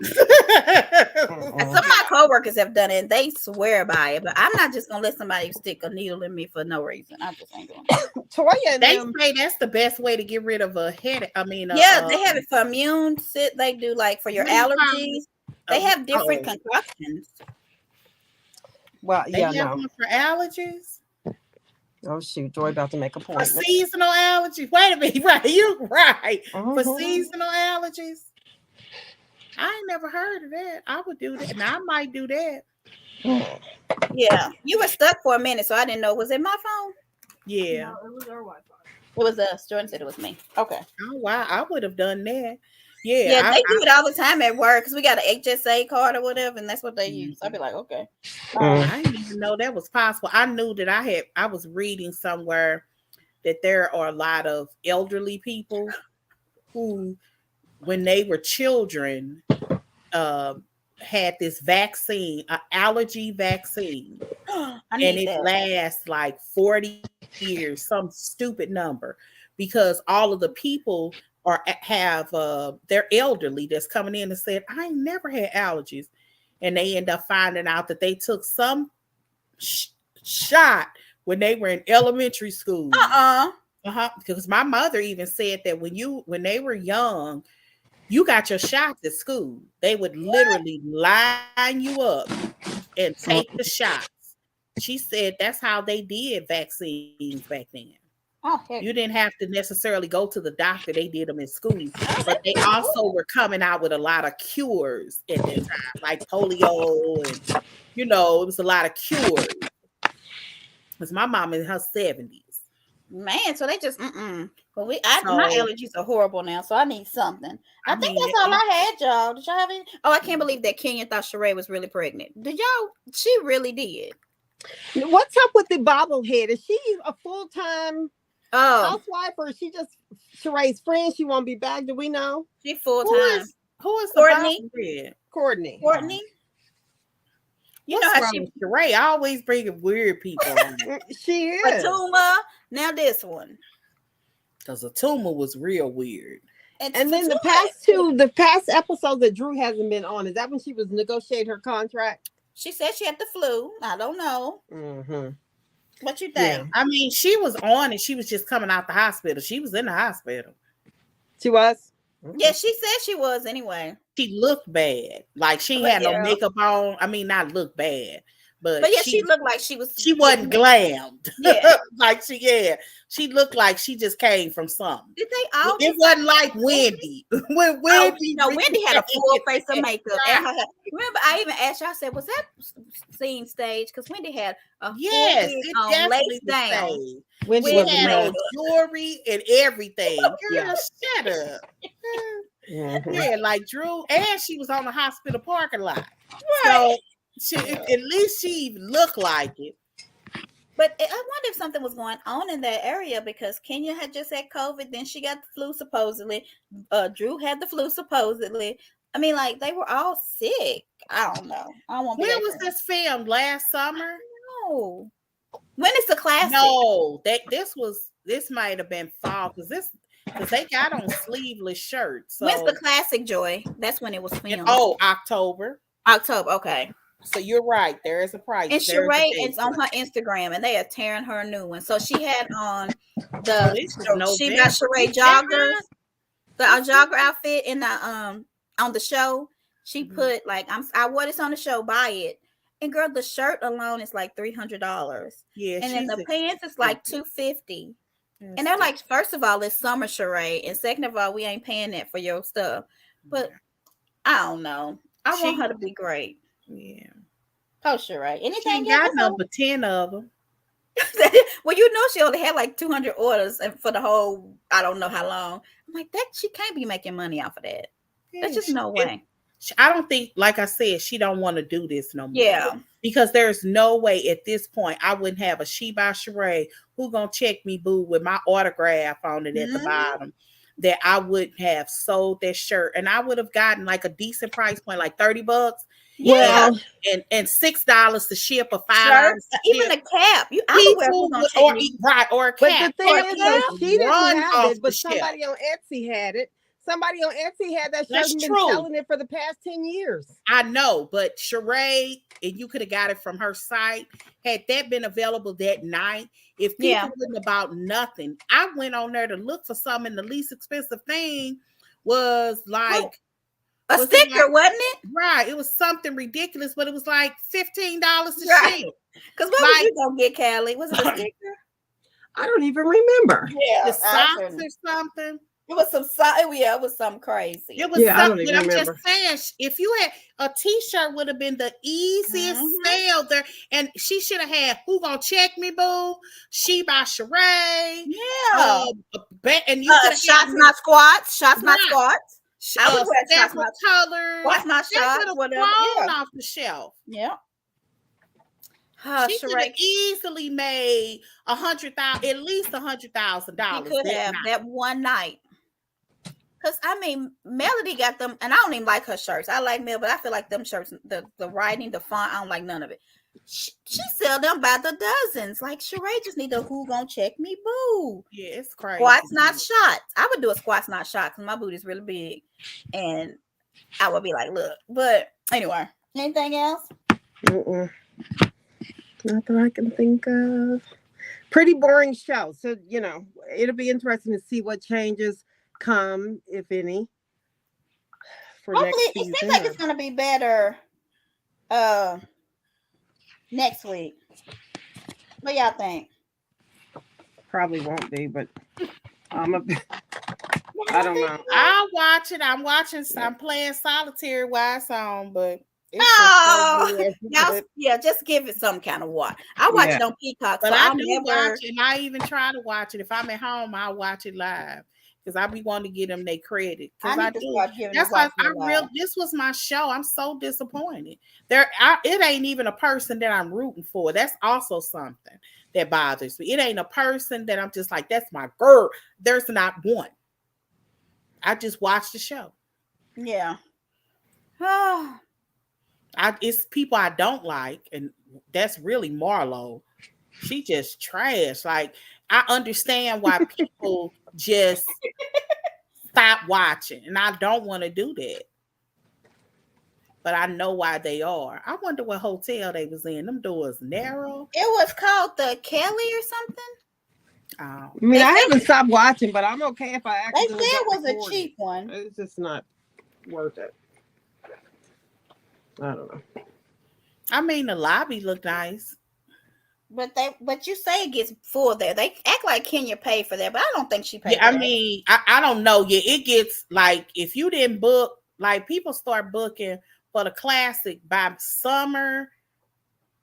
Some of my coworkers have done it and they swear by it, but I'm not just gonna let somebody stick a needle in me for no reason. I just ain't doing it. Toya, they say that's the best way to get rid of a headache. I mean, they have it for immune. They do like for your allergies. They have different concoctions. Well, they have one for allergies. Oh shoot, Joy about to make a point. For seasonal allergies. Wait a minute, right? You right. For seasonal allergies. I ain't never heard of that. I would do that. Now I might do that. Yeah. You were stuck for a minute, so I didn't know. Was it my phone? Yeah. No, it was our Wi-Fi. It was us. Jordan said it was me. Okay. Oh wow, I would have done that. Yeah. Yeah, they do it all the time at work because we got an HSA card or whatever, and that's what they use. I'd be like, okay. I didn't even know that was possible. I knew that I was reading somewhere that there are a lot of elderly people who, when they were children, had this vaccine, an allergy vaccine, and it lasts like 40 years, some stupid number, because all of the people they're elderly that's coming in and said, I ain't never had allergies, and they end up finding out that they took some shot when they were in elementary school. Because my mother even said that when they were young, You got your shots at school. They would literally line you up and take the shots. She said that's how they did vaccines back then. Oh, You heck. didn't have to necessarily go to the doctor. They did them in school, Oh, but that's they pretty also cool. were coming out with a lot of cures at that time, like polio, and it was a lot of cures. Because my mom in her 70s. Man, so they just But my So allergies are horrible now, so I need something. I I think mean, that's all I had, y'all. Did y'all have any? Oh, I can't believe that Kenya thought Sheree was really pregnant. Did y'all? She really did. What's up with the bobblehead? Is she a full-time Oh, housewife, or is she just Sheree's friend? She won't be back. Do we know? she full who time. is the Courtney, bobblehead? Courtney. Courtney. You know What's how wrong she with Sheree? I always bringing weird people on She is. Fatuma. Now this one, because the tumor was real weird. and And then Fatuma, the past episodes that Drew hasn't been on, is that when she was negotiating her contract? she said she had the flu. I don't know. Mm-hmm. What you Yeah. think? I mean, she was on and she was just coming out the hospital. She was in the hospital. She was? Yeah, she said she was anyway. She looked bad. Like she But had no yeah, makeup on. I mean, not look bad, but but yeah, she looked like she was. she wasn't glammed. Yeah. Like she looked like she just came from something. Did they all It just wasn't like Wendy. When Oh, Wendy, no, Wendy had a full face of makeup. Right. And her hair. Remember, I even asked you, I said, was that scene stage? Because Wendy had a full Yes, wig it on, definitely lace was down. saved. When she She With was a had mess. on jewelry and everything. Girl, Yeah. shut up. Mm-hmm. Yeah, like Drew, and she was on the hospital parking lot. Right. So at least she even looked like it. But I wonder if something was going on in that area because Kenya had just had COVID. Then she got the flu, supposedly. Drew had the flu, supposedly. I mean, like, they were all sick. I don't know. I don't want to When be that was friend. this filmed? Last summer? No. When is the classic? No, this might have been fall because they got on sleeveless shirts. When's the So classic, Joy? That's when it was filmed. October. October. Okay. So you're right. There is a price. And There is a Sheree date. is on her Instagram, and they are tearing her a new one. So she had on Oh, the this is She Got November. Sheree That joggers, the jogger outfit in the on the show. She Mhm. put like I wore this on the show. Buy it, and girl, the shirt alone is like $300, Yeah, and then she's the pants is like $250. And they're like, first of all, it's summer, Sheree, and second of all, we ain't paying that for your stuff. But I don't know. I want her to be great. Yeah. Oh, Sheree. She Anything ain't got else? number 10 of them. Well, you know she only had like 200 orders and for the whole I don't know how long. I'm like that she can't be making money off of that. There's just no way. I don't think, like I said, she don't want to do this no more. Yeah. Because there's no way at this point I wouldn't have a She by Sheree who gonna check me, boo, with my autograph on it at the bottom, that I wouldn't have sold that shirt, and I would have gotten like a decent price point, like $30. Yeah. Well, and $6 to ship, or $5 Shirts, to even ship. a cap. I would wear who's gonna check me. Or a but cap. the Or thing a is cap. that she didn't Run have off it, the but shelf. somebody on Etsy had it. Somebody on Etsy had that shirt That's and been true. selling it for the past 10 years. I know, but Sheree, and you could have got it from her site. Had that been available that night, if people wouldn't have bought nothing, I went on there to look for something, and the least expensive thing was like a sticker, wasn't it? Right. It was something ridiculous, but it was like $15 to Right. ship. Because what was you gonna get, Callie? Was it a sticker? I don't even remember. Yeah, The socks or something. It was some yeah, it was something crazy. It was I don't something. even I'm remember. just saying, if you had a t-shirt, would have been the easiest sale there. And she should have had Who Gonna Check Me, Boo? She by Sheree. Yeah. And you could have shots, not squats. Shots, not squats. I would wear shots, not colors. Squats, not shots. Whatever. Off the shelf. Yeah. She could have easily made at least $100,000. She could have that one night. Because I mean, Melody got them, and I don't even like her shirts. I like Mel, but I feel like them shirts, the writing, the font, I don't like none of it. She sell them by the dozens. Like Sheree just need a Who Gonna Check Me, boo. Yeah, it's crazy. Squats, not shots. I would do a squats, not shots, because my booty's really big, and I would be like, look. But anyway, anything else? Not that I can think of. Pretty boring show. So, it'll be interesting to see what changes come, if any. for Hopefully, next it seems season. like it's gonna be better next week. What y'all think? Probably won't be, but I'm a. Y'all I don't don't think know. so? I'll watch it. I'm playing solitaire while it's on, but it's just so Oh, good. y'all, But, yeah, just give it some kind of watch. I watch Yeah. it on Peacock, but so I I do watch never. it, and I even try to watch it. If I'm at home, I'll watch it live because I be wanting to get them their credit I because I need to do. start giving it That's why watching it live. this was my show. I'm so disappointed. It ain't even a person that I'm rooting for. That's also something that bothers me. It ain't a person that I'm just like, that's my girl. There's not one. I just watch the show. Yeah. Oh, It's people I don't like, and that's really Marlo. She just trash. Like I understand why people just stop watching, and I don't want to do that. But I know why they are. I wonder what hotel they was in. Them doors narrow. it was called the Kelly or something. Oh, I mean, They I said haven't stopped watching, but I'm okay if I they said accidentally it get was a recorded. cheap one, It's just not worth it. I don't know. I mean the lobby looked nice. but you say it gets full there. They act like Kenya paid for that, but I don't think she paid Yeah, for I that. mean, I don't know. Yeah, it gets like if you didn't book, like people start booking for the classic by summer,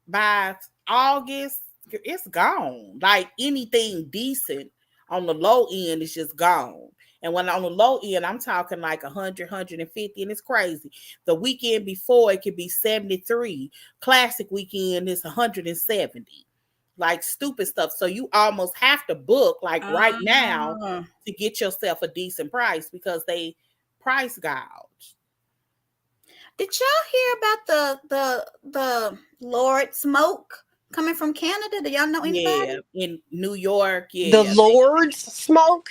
by August, it's gone. Like anything decent on the low end is just gone. And when on the low end, I'm talking like 100, 150, and it's crazy. The weekend before, it could be 73. Classic weekend is 170. Like stupid stuff. So you almost have to book like right now Uh, to get yourself a decent price because they price gouge. did y'all hear about the Lord Smoke coming from Canada? Do y'all know Yeah, anybody? in New York, The yeah. Lord's smoke.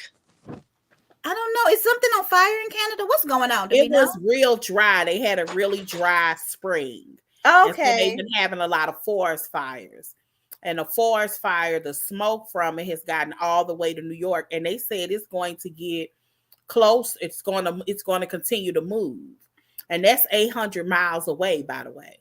I don't know. Is something on fire in Canada? What's going on? Do we It know? was real dry. They had a really dry spring. And so they've Okay. been having a lot of forest fires. And the forest fire, the smoke from it has gotten all the way to New York. And they said it's going to get close. It's going to continue to move. And that's 800 miles away, by the way.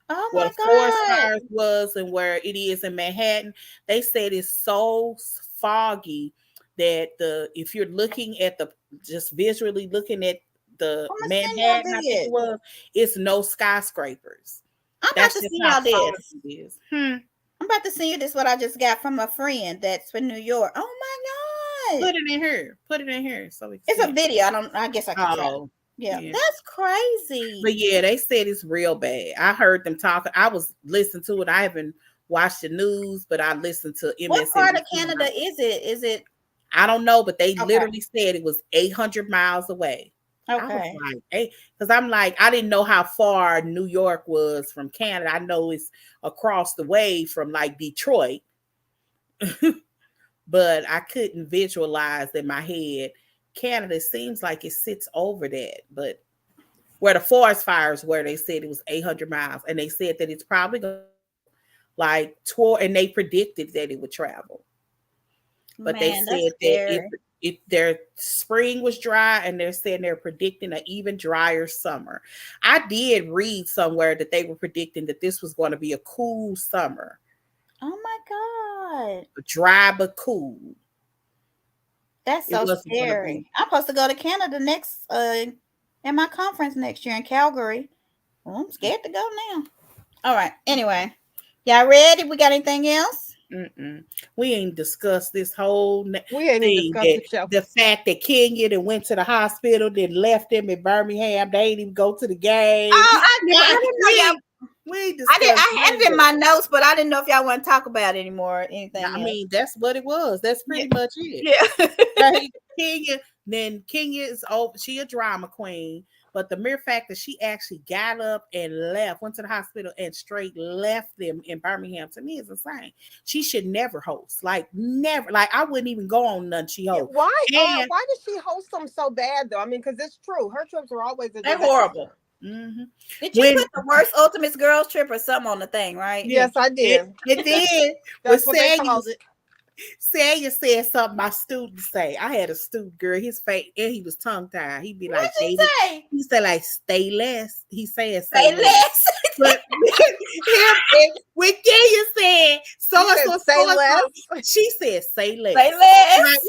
Oh Where my the forest God. fires was and where it is in Manhattan, they said it's so foggy that if you're looking at the just visually looking at the I'm gonna send y'all Manhattan, I think it this. was, it's no skyscrapers. I'm about That's to just send how y'all foggy this. it is. I'm about to send you this. What I just got from a friend that's from New York. Oh my God. Put it in here. Put it in here so we can It's see a it. video. I guess I can try. Oh, Yeah, yeah. that's crazy. But yeah, they said it's real bad. I heard them talking. I was listening to it. I haven't watched the news, but I listened to What part of MSNBC. Canada is it? Is it I don't know, but they okay? literally said it was 800 miles away. I was Okay. like, hey, because I'm like, I didn't know how far New York was from Canada. I know it's across the way from like Detroit, but I couldn't visualize in my head. Canada seems like it sits over that, but where the forest fires were, they said it was 800 miles, and they said that it's probably going to like tour, and they predicted that it would travel. But they Man, that's said that scary. their spring was dry, and they're saying they're predicting an even drier summer. I did read somewhere that they were predicting that this was going to be a cool summer, Oh my God. dry but cool. That's It so wasn't going to be. scary. I'm supposed to go to Canada next in my conference next year in Calgary. Well, I'm scared to go now. All right. Anyway, y'all ready? We got anything else? Mm-mm. We ain't discussed this whole We ain't even thing discussed that the show. the fact that Kenya that went to the hospital, then left them in Birmingham. They ain't even go to the game. Oh, I didn't know y'all. We ain't I did. discussed I had it in my notes, but I didn't know if y'all want to talk about it anymore or anything I else. mean, that's what it was. That's Yeah. pretty much it. Yeah. Right? Kenya is over. She a drama queen, but the mere fact that she actually got up and left, went to the hospital and straight left them in Birmingham, to me is insane. She should never host. Like never. Like I wouldn't even go on none she hosts. Why? And Why does she host them so bad though? I mean, because it's true. Her trips are always a They're disaster. horrible. mm-hmm. Did you put the worst Ultimates girls trip or something on the thing, right? Yes, I did. It did. That's But what they Saggy called was it. Celia said something my students say. I had a student girl, his face, and he was tongue tied. He'd be like, What'd she David. say? He said, like, stay less. He said, Say less. But when Kenya said, say less. she said, say less. Say less. Like,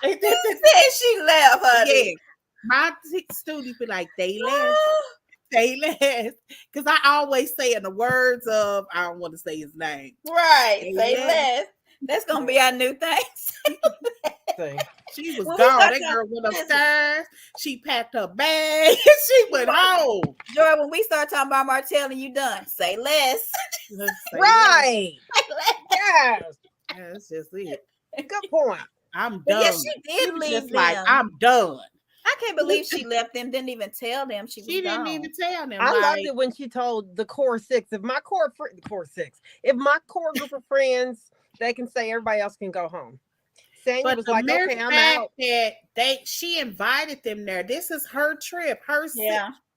She said she left, honey. yeah. My students be like, say less. Say less. Because I always say in the words of, I don't want to say his name. Right. Say less. That's going to be our new thing. She was gone. That girl went upstairs. She packed her bag. She went home. Joy, when we start talking about Martell and you done, say less. Right. Yes. That's just it. Good point. I'm done. Yes, she did leave just them. like, I'm done. I can't believe she left them. Didn't even tell them she was didn't gone. even tell them. I loved it when she told the core six. If my core group of friends, they can say everybody else can go home. Sanya was like, okay, I'm out. That she invited them there. This is her trip.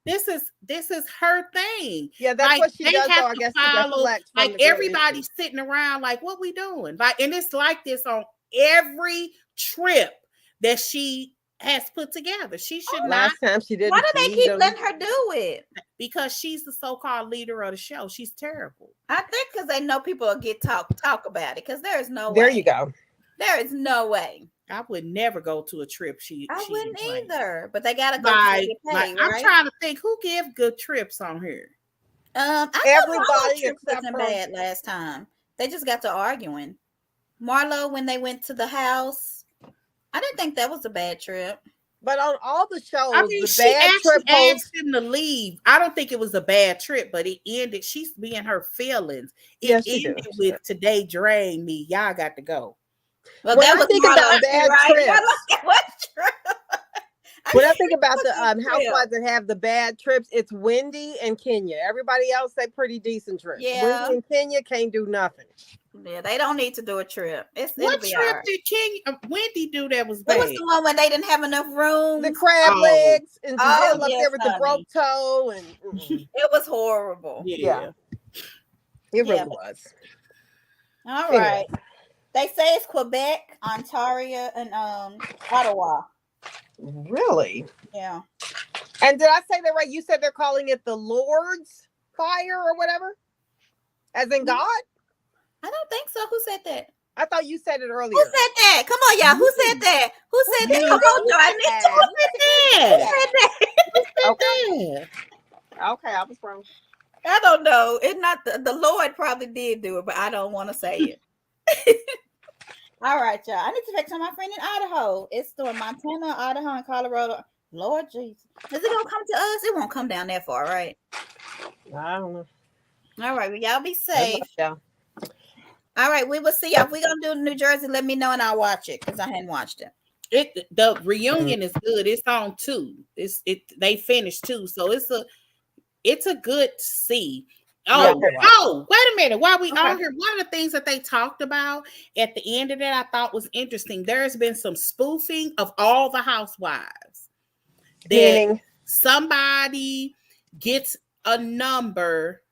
This is her thing. Yeah, that's like, what she does. Though, I guess follow, like everybody's sitting around, like, what we doing? Like, and it's like this on every trip that she has put together. She should not. Last time she didn't. Why do they keep letting her do it? Because she's the so-called leader of the show. She's terrible. I think because they know people will get talk about it. Because there is no way. There you go. There is no way. I would never go to a trip. I wouldn't either. But they gotta go. Like, right? I'm trying to think who give good trips on here. Everybody wasn't bad last time. They just got to arguing. Marlo, when they went to the house, I didn't think that was a bad trip. But on all the shows, I mean, the bad trip asked him to leave. I don't think it was a bad trip, but it ended. She's being her feelings. It ended with "Today drained me. Y'all got to go." Well, that was think about bad trips. When I think about the housewives that have the bad trips, it's Wendy and Kenya. Everybody else say pretty decent trips. Yeah. Wendy and Kenya can't do nothing. Yeah, they don't need to do a trip. What trip did Wendy do that was bad? It was the one when they didn't have enough room. The crab legs and Giselle up there with the broke toe. And it was horrible. Yeah. It really was. All right. They say it's Quebec, Ontario, and Ottawa. Really? Yeah. And did I say that right? You said they're calling it the Lord's Fire or whatever? As in God? I don't think so. Who said that? I thought you said it earlier. Who said that? Come on, y'all. Who said that? Who said that? Come on, Johnny. Who said that? Okay, I was wrong. I don't know. It's not the Lord probably did do it, but I don't want to say it. All right, y'all. I need to text on my friend in Idaho. It's doing Montana, Idaho, and Colorado. Lord Jesus. Is it gonna come to us? It won't come down that far, right? I don't know. All right, well, y'all be safe. Yeah. All right, we will see y'all. If we're gonna do New Jersey, let me know and I'll watch it because I hadn't watched it. The reunion is good. It's on 2. They finished 2, so it's a good see. Oh, wait a minute. While we on here, one of the things that they talked about at the end of that I thought was interesting. There's been some spoofing of all the housewives. That somebody gets a number,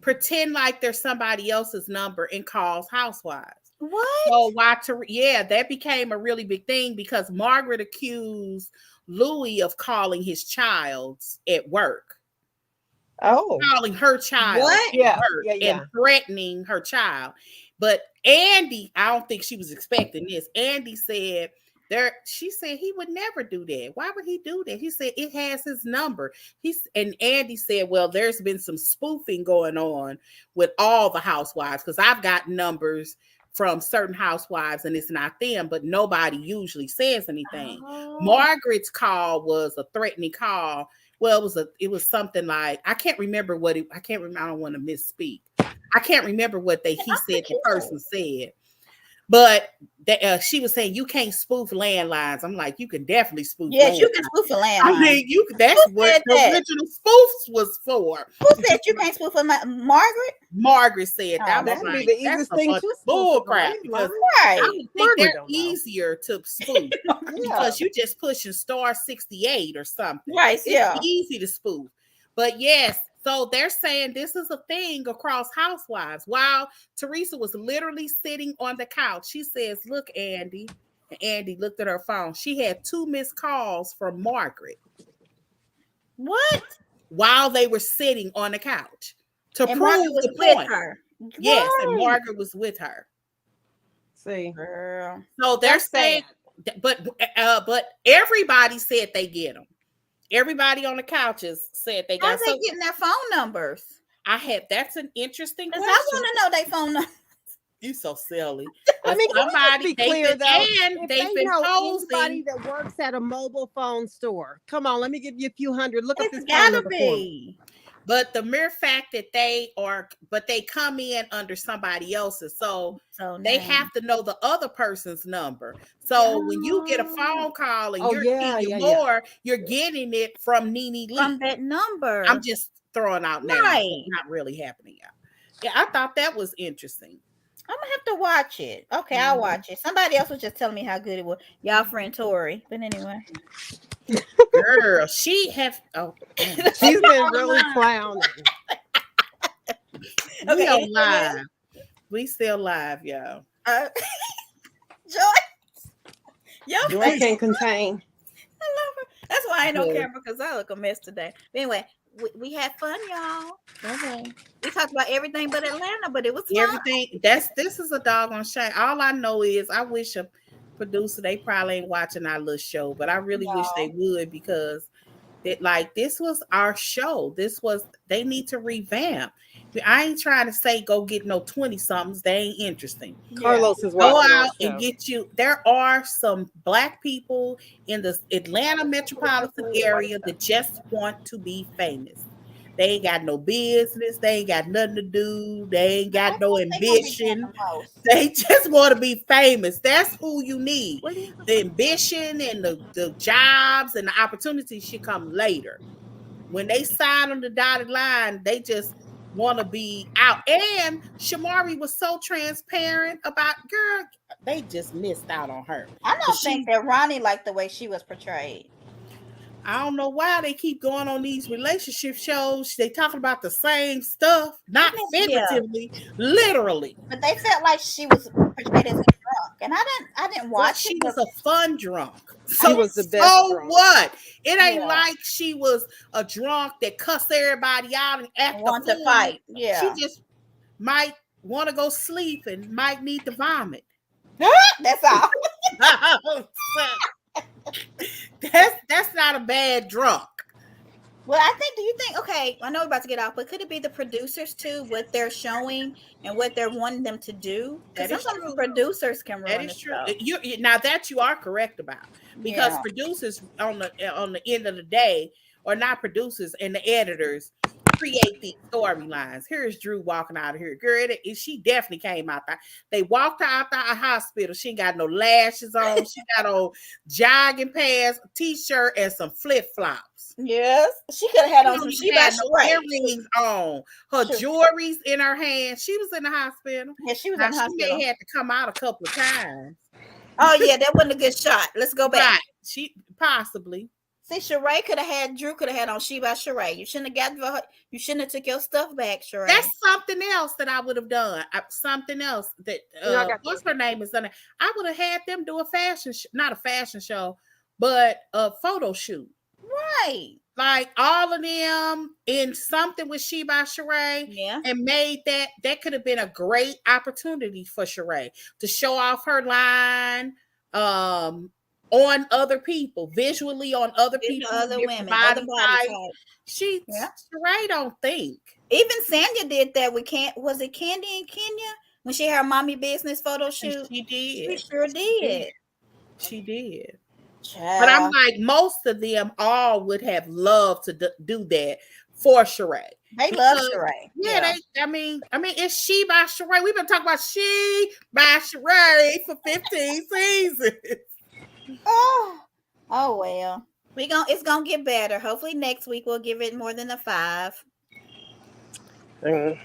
pretend like there's somebody else's number, and calls housewives. What? So that became a really big thing because Margaret accused Louis of calling his child at work. Oh, calling her child and threatening her child. But Andy, I don't think she was expecting this. Andy said she said he would never do that. Why would he do that? He said it has his number. And Andy said, well, there's been some spoofing going on with all the housewives because I've got numbers from certain housewives and it's not them, but nobody usually says anything. Margaret's call was a threatening call. Well, it was something like, I can't remember I don't want to misspeak. I can't remember what the person said. But she was saying you can't spoof landlines. I'm like, you can definitely spoof. Yes, you can spoof a landline. I mean, that's what the original spoofs was for. Who said you can't spoof a Margaret? Margaret said that would be the easiest thing to bull crap. Because I would think they're easier to spoof because you just pushing *68 or something. Right? It's easy to spoof. But yes, So they're saying this is a thing across housewives. While Teresa was literally sitting on the couch, she says, "Look, Andy." And Andy looked at her phone. She had 2 missed calls from Margaret. What? While they were sitting on the couch to And Margaret prove was the with point. her. Yes, and Right. Margaret was with her. See, Girl. So they're That's saying, sad. but everybody said they get them. Everybody on the couches said they How got. are they So getting their phone numbers? that's an interesting Because I question. want to know their phone numbers. You so silly. I But mean, can we just be clear though? If they've they been know anybody posing. that works at a mobile phone store, come on, let me give you a few hundred. Look up It's this phone gotta number for me. be. But the mere fact that they come in under somebody else's, so So they nice. have to know the other person's number. So when you get a phone call and Oh, you're yeah, Kenya yeah. Moore, you're getting it from Nene Lee. From that number. I'm just throwing out names. Right. It's not really happening yet. Yeah, I thought that was interesting. I'm gonna have to watch it. Okay, I'll watch it. Somebody else was just telling me how good it was. Y'all friend Tori. But anyway. Girl, she have She's been really clowning. we Okay, on anything live. else? We still live, y'all. Joy. Your Joy face. can't contain. I love her. That's why I ain't no Good. camera because I look a mess today. But anyway, we had fun, y'all. Okay. We talked about everything but Atlanta, but it was fun. Everything this is a doggone shame. All I know is I wish a producer, they probably ain't watching our little show, but I really wish they would, because this was our show. They need to revamp. I ain't trying to say go get no 20 somethings. They ain't interesting. Carlos is Go watching our out and show. get you. There are some Black people in the Atlanta metropolitan area that just want to be famous. They ain't got no business. They ain't got nothing to do. They ain't got no ambition. They just want to be famous. That's who you need. The ambition and the jobs and the opportunities should come later. When they sign on the dotted line, they just want to be out. And Shamari was so transparent about, girl, they just missed out on her. I don't think that Ronnie liked the way she was portrayed. I don't know why they keep going on these relationship shows. They talking about the same stuff, not figuratively, literally. But they felt like she was portrayed as a drunk, and I didn't watch She it. was a fun drunk. She was the best drunk. What? It ain't like she was a drunk that cussed everybody out and want to fight. Yeah, she just might want to go sleep and might need to vomit. That's all. That's not a bad drunk. Well, do you think, okay, I know we're about to get off, but could it be the producers too, what they're showing and what they're wanting them to do? Because sometimes producers can ruin That is true. Show. Now that you are correct about, because producers on the end of the day are not producers, and the editors create these storylines. Here's Drew walking out of here. Girl, she definitely came out there. They walked her out the hospital. She ain't got no lashes on. She got on jogging pants, t-shirt, and some flip-flops. Yes. She could have had on some earrings on. Her jewelry's in her hand. She was in the hospital. Yeah, she was in the hospital. She may have to come out a couple of times. Oh, yeah, that wasn't a good shot. Let's go back. Right. She possibly. See, Sheree Drew could have had on She by Sheree. You shouldn't have took your stuff back, Sheree. That's something else that I would have done. Something else that what's her name is done. I would have had them do a fashion not a fashion show, but a photo shoot. Right. Like all of them in something with She by Sheree. Yeah. And made that could have been a great opportunity for Sheree to show off her line. On other people, visually on other people, other women, other body types. Sheree don't think. Even Sandra did that with was it Candy and Kenya when she had her mommy business photo shoot? She did. She sure did. She did. Child. But I'm like, most of them all would have loved to do that for Sheree. They love Sheree. Yeah, I mean, it's She by Sheree. We've been talking about She by Sheree for 15 seasons. Oh well. It's gonna get better. Hopefully next week we'll give it more than a 5. Callie,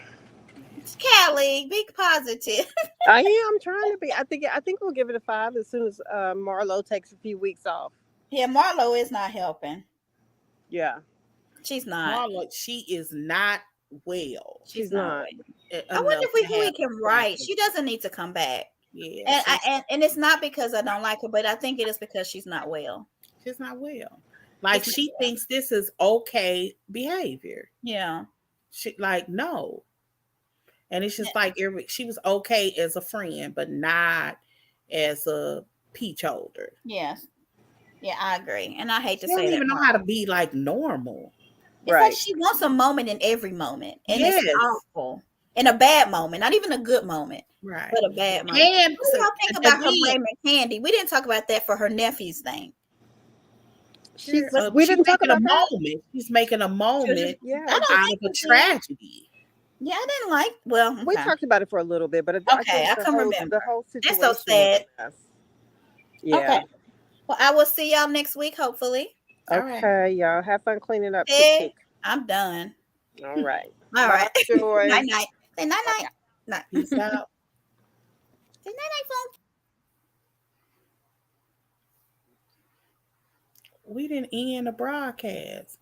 be positive. I am trying to be. I think we'll give it a 5 as soon as Marlo takes a few weeks off. Yeah, Marlo is not helping. Yeah. She's not. Marla, she is not well She's She's not not. well. I wonder enough if we to who we have can a write. practice. She doesn't need to come back. Yeah, And and it's not because I don't like her, but I think it is because she's not well. she's not well. Like It's not she well. thinks this is okay behavior. Yeah. She like no. And it's just like she was okay as a friend, but not as a peach holder. Yes. Yeah, I agree. And I hate to She don't say that even know part. how to be like normal. It's like Right. she wants a moment in every moment. And it's Yes, awful. In a bad moment, not even a good moment, right. but a bad moment. And What do so, y'all think about her again, blaming Candy? We didn't talk about that for her nephew's thing. She's. But We she's didn't talk making a about that. moment. She's making a she was just, moment I Yeah. don't out think of a she did. tragedy. Yeah, I didn't like. Well, We okay. talked about it for a little bit, but I Okay, think I can remember. the whole That's so situation was sad. a mess. Okay. Yeah. Well, I will see y'all next week, hopefully. All right. Okay, y'all. Have fun cleaning up. Tick Hey, tick. I'm done. All right. All Bye right. bye, Joy. Night night. Say night Bye night. Night. Peace out. Say night night, folks. We didn't end the broadcast.